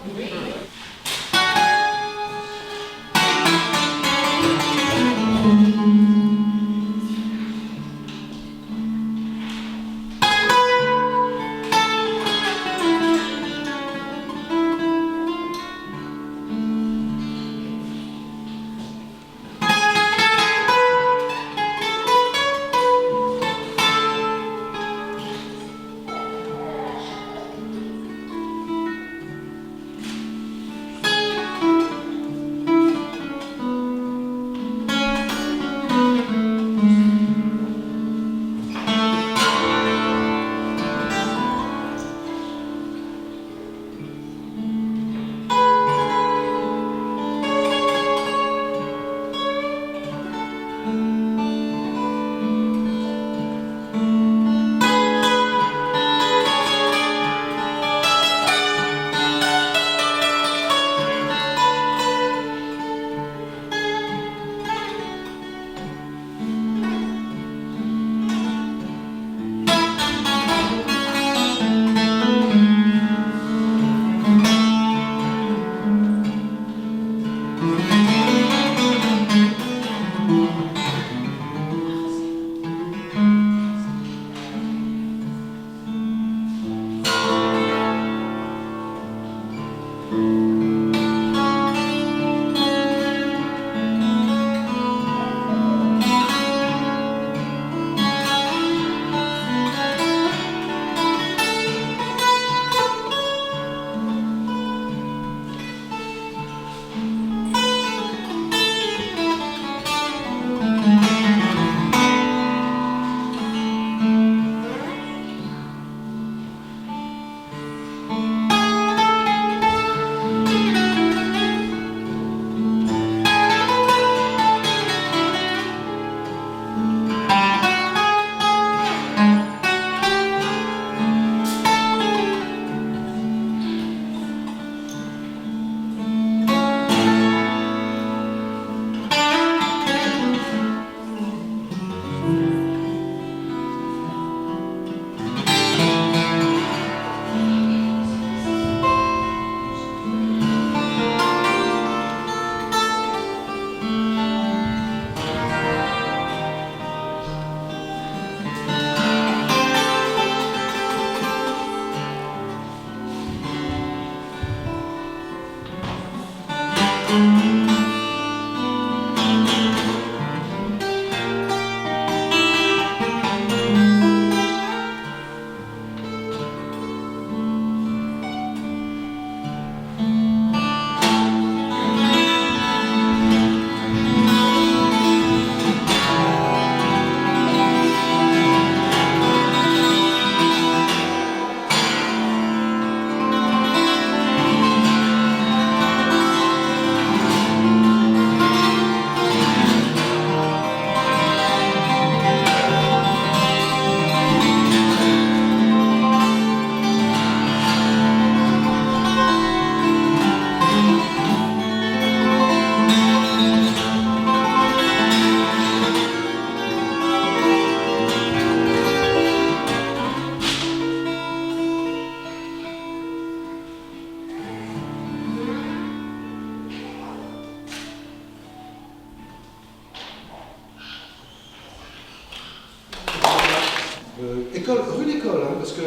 peu l'école, hein, parce que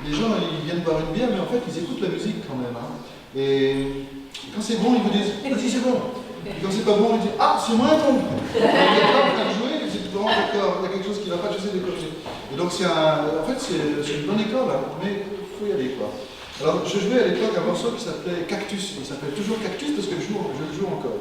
les gens ils viennent boire une bière, mais en fait ils écoutent la musique quand même. Hein. Et quand c'est bon, ils vous disent vas-y, c'est bon. Et quand c'est pas bon, ils disent ah, c'est moins bon. Il y a jouer, c'est bon, d'accord, il y a quelque chose qui ne va pas, j'essaie de corriger. Et donc en fait, c'est une bonne école, hein, mais il faut y aller, quoi. Alors, je jouais à l'époque un morceau qui s'appelait Cactus. Il s'appelle toujours Cactus parce que je le joue encore.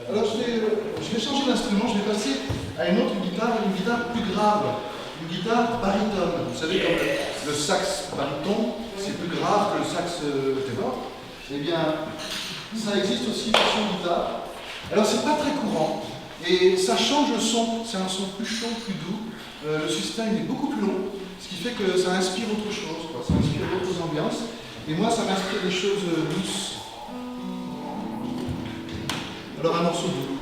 Alors je vais changer d'instrument, je vais passer à une guitare plus grave, une guitare baryton. Vous savez, comme le sax baryton, c'est plus grave que le sax ténor. Eh bien, ça existe aussi version guitare. Alors c'est pas très courant et ça change le son, c'est un son plus chaud, plus doux. Le sustain est beaucoup plus long, ce qui fait que ça inspire autre chose, quoi. Ça inspire d'autres ambiances. Et moi, ça m'inspire des choses douces. Alors un morceau doux.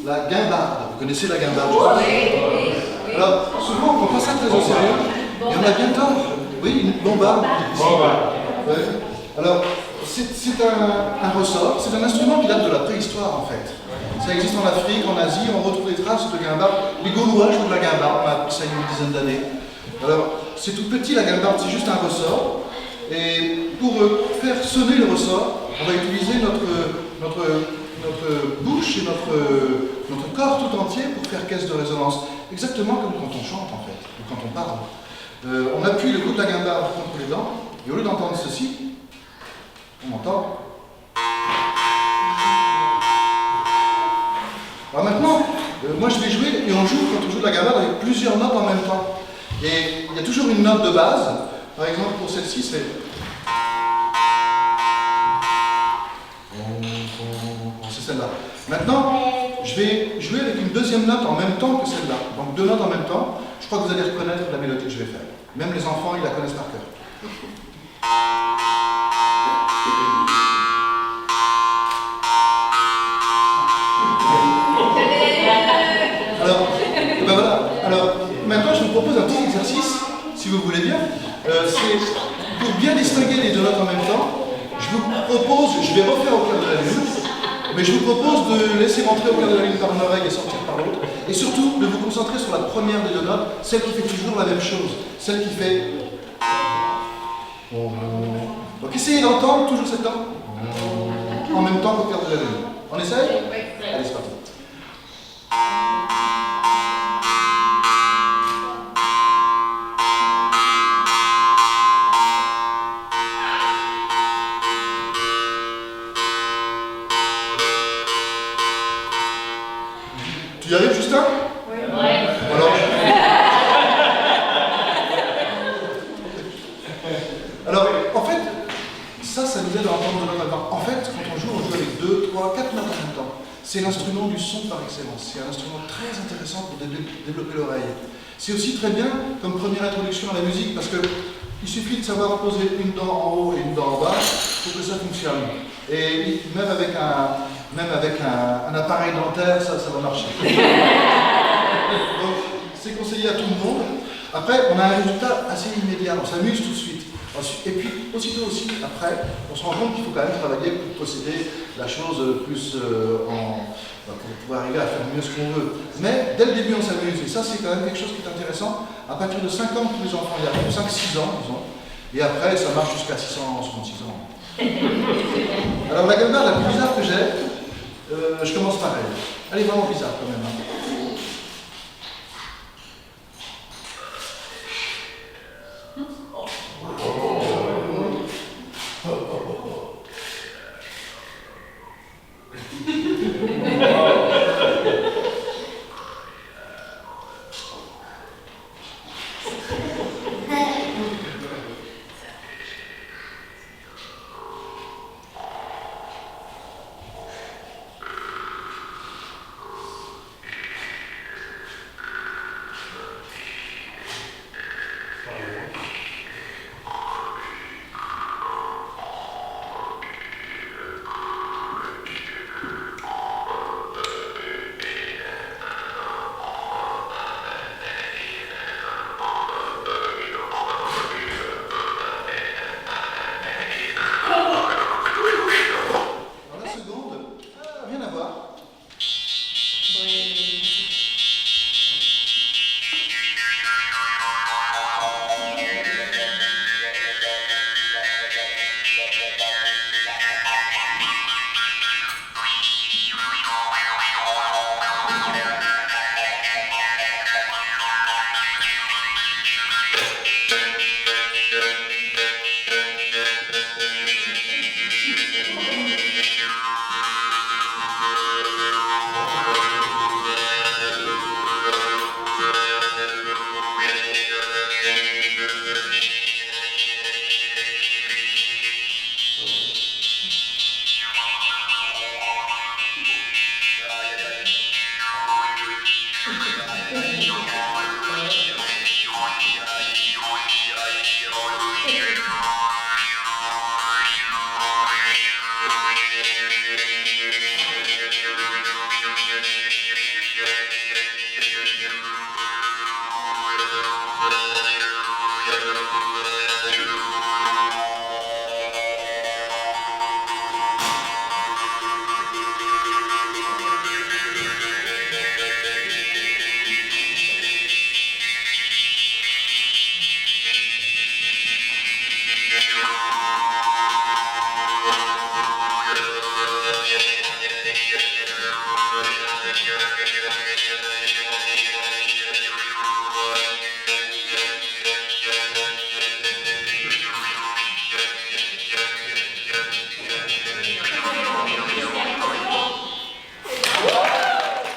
la guimbarde. Vous connaissez la guimbarde? Oui. Alors, souvent, on prend pas ça très au sérieux. Et on a bien tort. Oui, une bombarde. Ouais. Alors, c'est un ressort, c'est un instrument qui date de la préhistoire en fait. Ça existe en Afrique, en Asie, on retrouve des traces de guimbarde. Les Gaulois jouent de la guimbarde, on a appris ça il y a une dizaine d'années. Alors, c'est tout petit la guimbarde, c'est juste un ressort. Et pour faire sonner le ressort, on va utiliser notre bouche et notre corps tout entier pour faire caisse de résonance. Exactement comme quand on chante en fait, ou quand on parle. On appuie le bout de la guimbarde contre les dents, et au lieu d'entendre ceci, on entend. Alors maintenant, moi je vais jouer, et on joue quand on joue de la guimbarde avec plusieurs notes en même temps. Et il y a toujours une note de base. Par exemple, pour celle-ci, c'est. C'est celle-là. Maintenant, je vais jouer avec une deuxième note en même temps que celle-là. Donc deux notes en même temps. Je crois que vous allez reconnaître la mélodie que je vais faire. Même les enfants, ils la connaissent par cœur. Alors, ben voilà. Alors, maintenant, je vous propose un petit exercice, si vous voulez bien. C'est pour bien distinguer les deux notes en même temps. Je vous propose, je vais refaire au clair de la lune, mais je vous propose de laisser rentrer au clair de la lune par une oreille et sortir par l'autre. Et surtout, de vous concentrer sur la première des deux notes, celle qui fait toujours la même chose, celle qui fait. Donc essayez d'entendre toujours cette note en même temps qu'au clair de la lune. On essaye? Allez, c'est parti. Tu y arrives, Justin? Oui. Alors, en fait, ça nous aide à entendre de notes en même temps. En fait, quand on joue avec 2, 3, 4 notes en même temps. C'est l'instrument du son par excellence. C'est un instrument très intéressant pour développer l'oreille. C'est aussi très bien comme première introduction à la musique parce que il suffit de savoir poser une dent en haut et une dent en bas pour que ça fonctionne. Et même avec un appareil dentaire, ça va marcher. Donc, c'est conseillé à tout le monde. Après, on a un résultat assez immédiat, on s'amuse tout de suite. Et puis, aussitôt aussi, après, on se rend compte qu'il faut quand même travailler pour posséder la chose plus pour pouvoir arriver à faire mieux ce qu'on veut. Mais dès le début, on s'amuse. Et ça, c'est quand même quelque chose qui est intéressant. À partir de 5 ans, tous les enfants y arrivent, 5-6 ans, disons. Et après, ça marche jusqu'à 6 ans, 66 ans. Alors, la guimbarde la plus bizarre que j'ai, je commence par elle. Elle est vraiment bizarre quand même. Hein.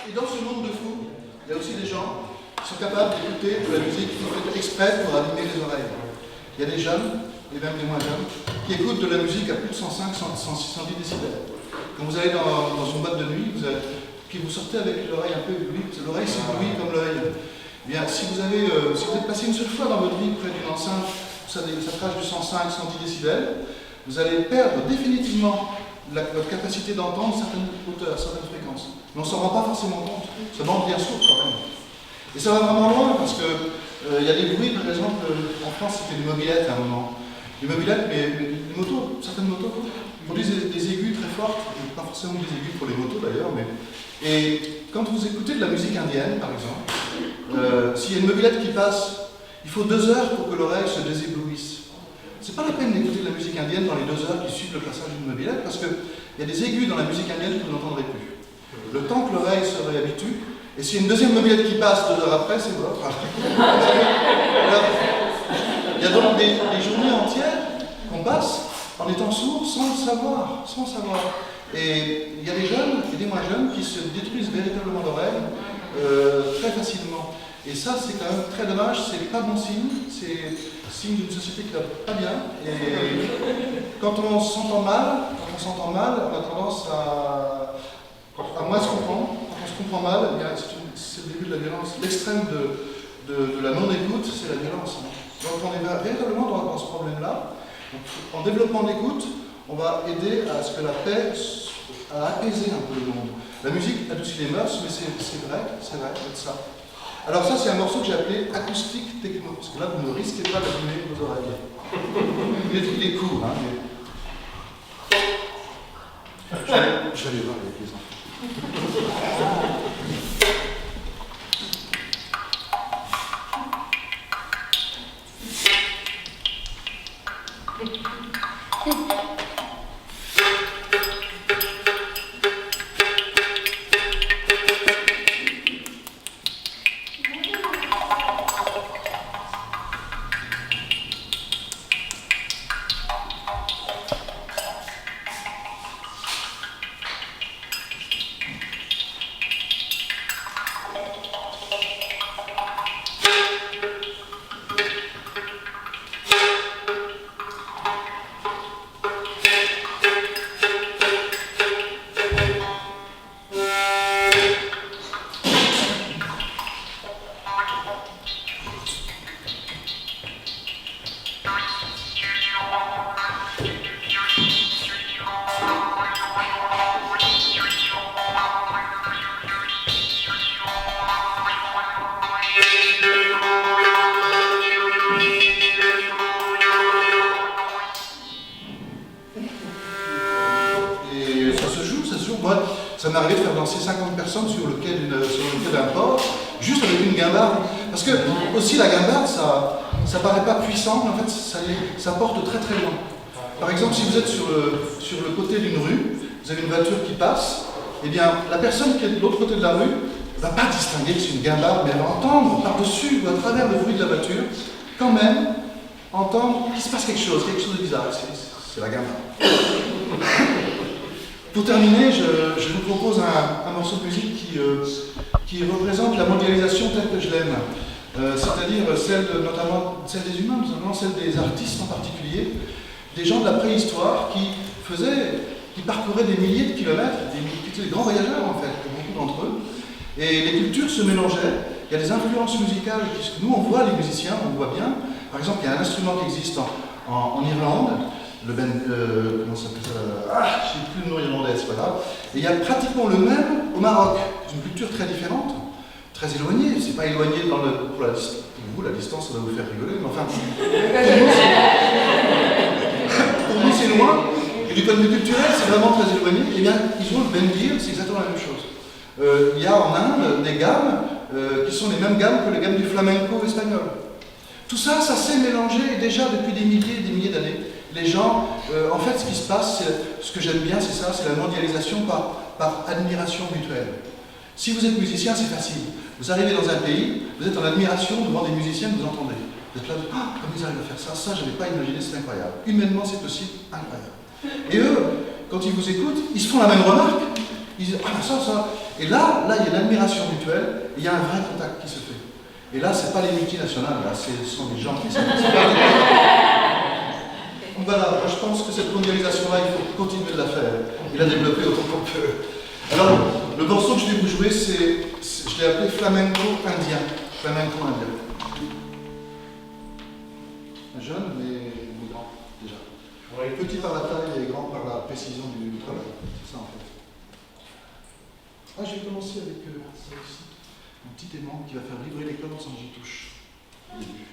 Et dans ce monde de fous, il y a aussi des gens qui sont capables d'écouter de la musique qui est faite exprès pour animer les oreilles. Il y a des jeunes, et même des moins jeunes, qui écoutent de la musique à plus de 105, 110 décibels. Quand vous allez dans une boîte de nuit, puis vous sortez avec l'oreille un peu éblouie, l'oreille s'éblouit comme l'œil. Bien, si vous êtes passé une seule fois dans votre vie près d'une enceinte, ça trace du 105, 110 décibels, vous allez perdre définitivement votre capacité d'entendre certaines hauteurs, certaines fréquences. Mais on ne s'en rend pas forcément compte. Ça bande bien sourd quand même. Et ça va vraiment loin parce que il y a des bruits, par exemple, en France c'était des mobylettes à un moment. Des mobylettes, mais des motos, certaines motos produisent des aigus très fortes, pas forcément des aigus pour les motos d'ailleurs, mais. Et quand vous écoutez de la musique indienne, par exemple, s'il y a une mobylette qui passe, il faut 2 heures pour que l'oreille se déséblouisse. C'est pas la peine d'écouter de la musique indienne dans les 2 heures qui suivent le passage d'une mobylette, parce qu'il y a des aigus dans la musique indienne que vous n'entendrez plus. Le temps que l'oreille se réhabitue, et s'il y a une deuxième mobylette qui passe 2 heures après, c'est votre. Alors, il y a donc des journées entières qu'on passe en étant sourd sans le savoir, sans savoir. Et il y a des jeunes et des moins jeunes qui se détruisent véritablement l'oreille très facilement. Et ça, c'est quand même très dommage, c'est pas bon signe, c'est signe d'une société qui va pas bien. Et quand on s'entend mal, on a tendance à moins se comprendre. Quand on se comprend mal, eh bien, c'est le début de la violence. L'extrême de la non-écoute, c'est la violence. Donc on est véritablement dans ce problème-là. En développement d'écoute, on va aider à ce que la paix, à apaiser un peu le monde. La musique adoucit les mœurs, mais c'est vrai, c'est ça. Alors ça, c'est un morceau que j'ai appelé acoustique techno, parce que là, vous ne risquez pas d'abîmer vos oreilles. Il est court, hein. Je vais aller voir avec les enfants. Ça m'est arrivé de faire danser 50 personnes sur le quai d'un port, juste avec une guimbarde. Parce que, aussi, la guimbarde, ça paraît pas puissant, mais en fait, ça porte très très loin. Par exemple, si vous êtes sur le côté d'une rue, vous avez une voiture qui passe, eh bien, la personne qui est de l'autre côté de la rue ne va pas distinguer que c'est une guimbarde, mais elle va entendre par-dessus ou à travers le bruit de la voiture, quand même, entendre qu'il se passe quelque chose de bizarre. C'est la guimbarde. Pour terminer, je vous propose un morceau de musique qui représente la mondialisation telle que je l'aime. C'est-à-dire notamment celle des humains, notamment celle des artistes en particulier, des gens de la préhistoire qui parcouraient des milliers de kilomètres, qui étaient des grands voyageurs en fait, beaucoup d'entre eux. Et les cultures se mélangeaient, il y a des influences musicales, puisque nous on voit les musiciens, on voit bien. Par exemple, il y a un instrument qui existe en Irlande, comment ça s'appelle ça? Je ne sais plus le nom irlandais, c'est pas grave. Et il y a pratiquement le même au Maroc. C'est une culture très différente, très éloignée. C'est pas éloigné pour vous, la distance, ça va vous faire rigoler, mais enfin, pour nous c'est loin. Et du point de vue culturel, c'est vraiment très éloigné. Eh bien, ils ont le bendir, c'est exactement la même chose. Il y a en Inde des gammes qui sont les mêmes gammes que les gammes du flamenco espagnol. Tout ça, ça s'est mélangé déjà depuis des milliers et des milliers d'années. Les gens, en fait, ce qui se passe, ce que j'aime bien, c'est ça, c'est la mondialisation par admiration mutuelle. Si vous êtes musicien, c'est facile. Vous arrivez dans un pays, vous êtes en admiration devant des musiciens que vous entendez. Vous êtes là, ah, comme ils arrivent à faire ça, ça, je n'avais pas imaginé, c'est incroyable. Humainement, c'est possible, incroyable. Et eux, quand ils vous écoutent, ils se font la même remarque. Ils disent, ah, ça. Et là, il y a l'admiration mutuelle, et il y a un vrai contact qui se fait. Et là, ce n'est pas les multinationales, là, ce sont des gens qui sont... Donc voilà, moi je pense que cette mondialisation-là, il faut continuer de la faire et la développer autant qu'on peut. Alors, le morceau que je vais vous jouer, je l'ai appelé flamenco indien. Flamenco indien. Un jeune, mais grand, déjà. Petit par la taille et grand par la précision du travail. C'est ça en fait. Ah, je vais commencer avec ça ici. Un petit aimant qui va faire vibrer les cordes sans que j'y touche. Au début.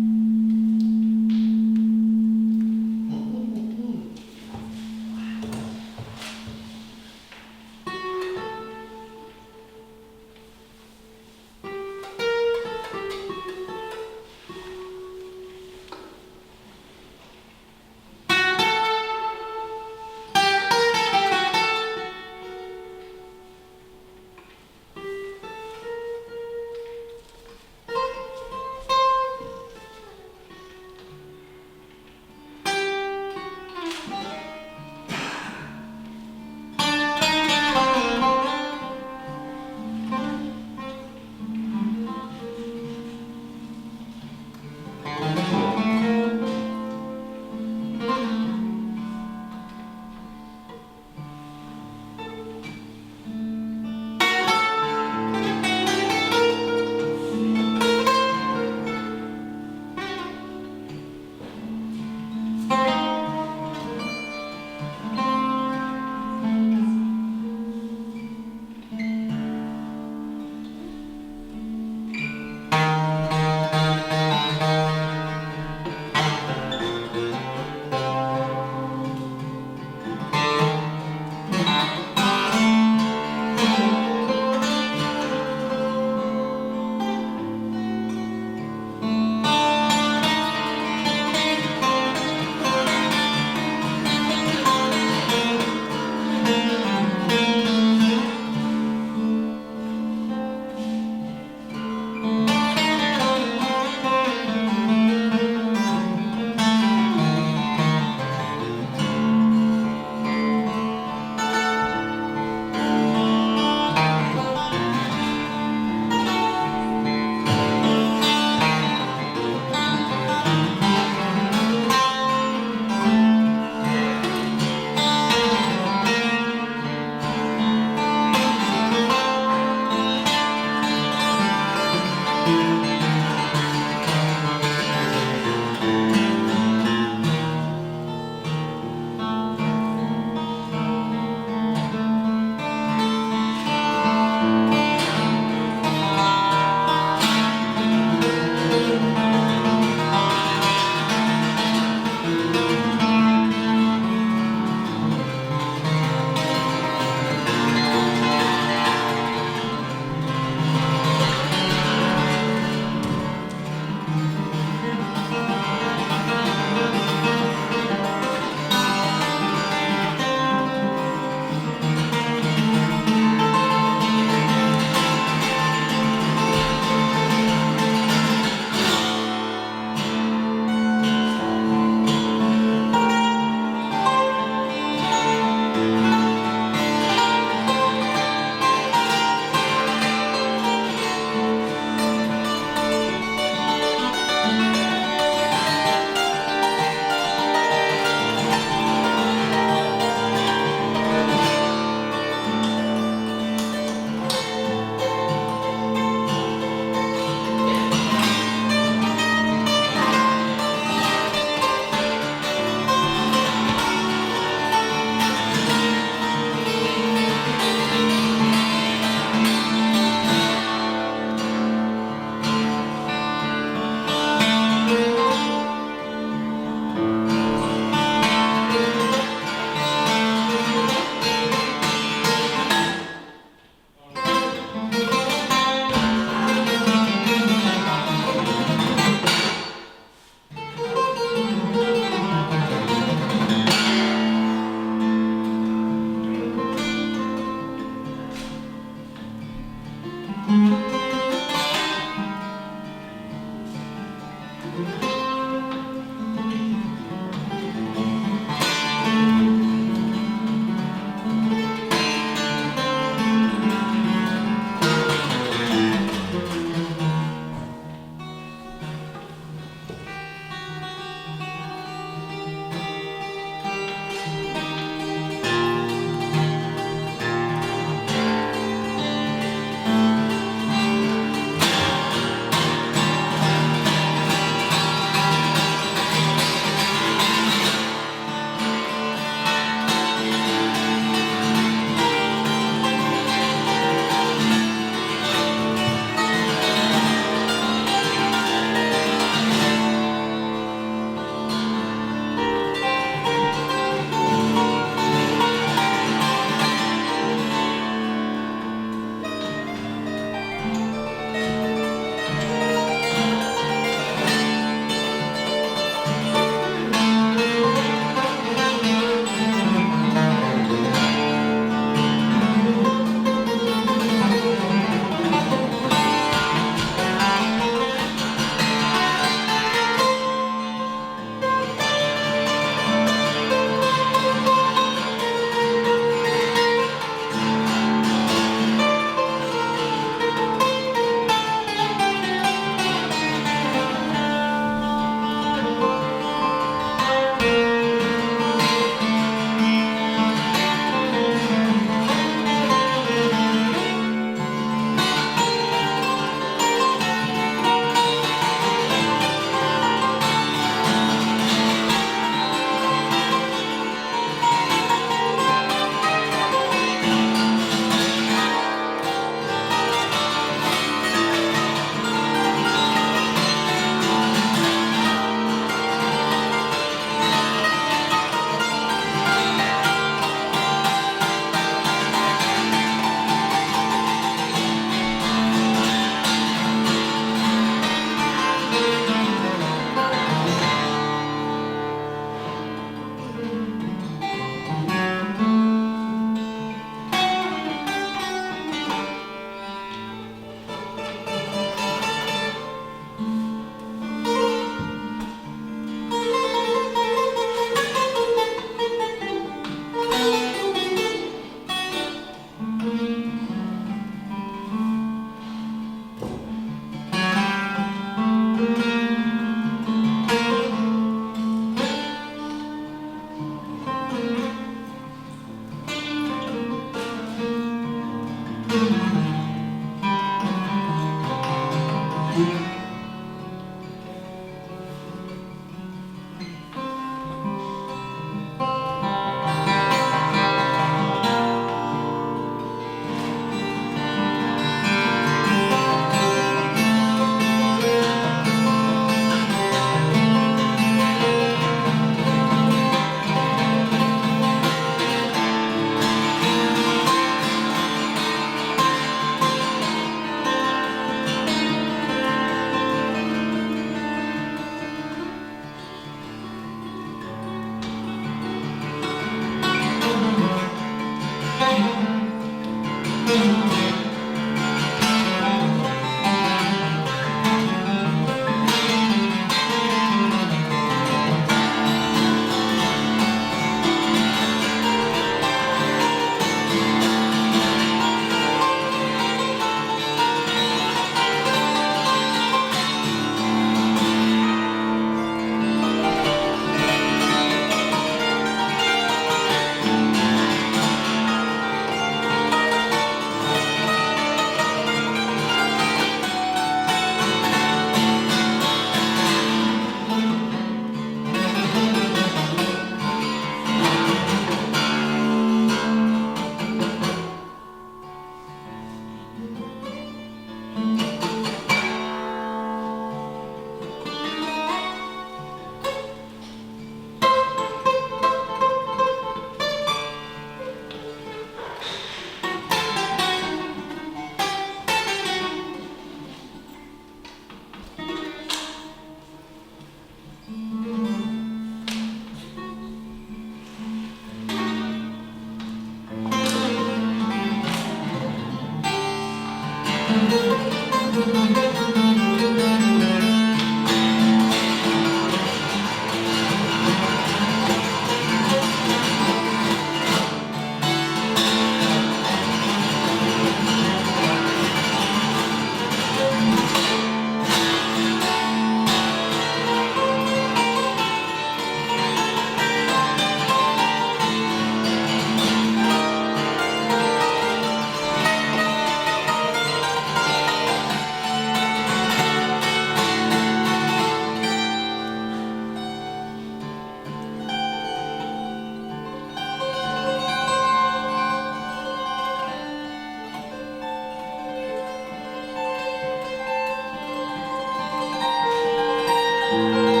Merci.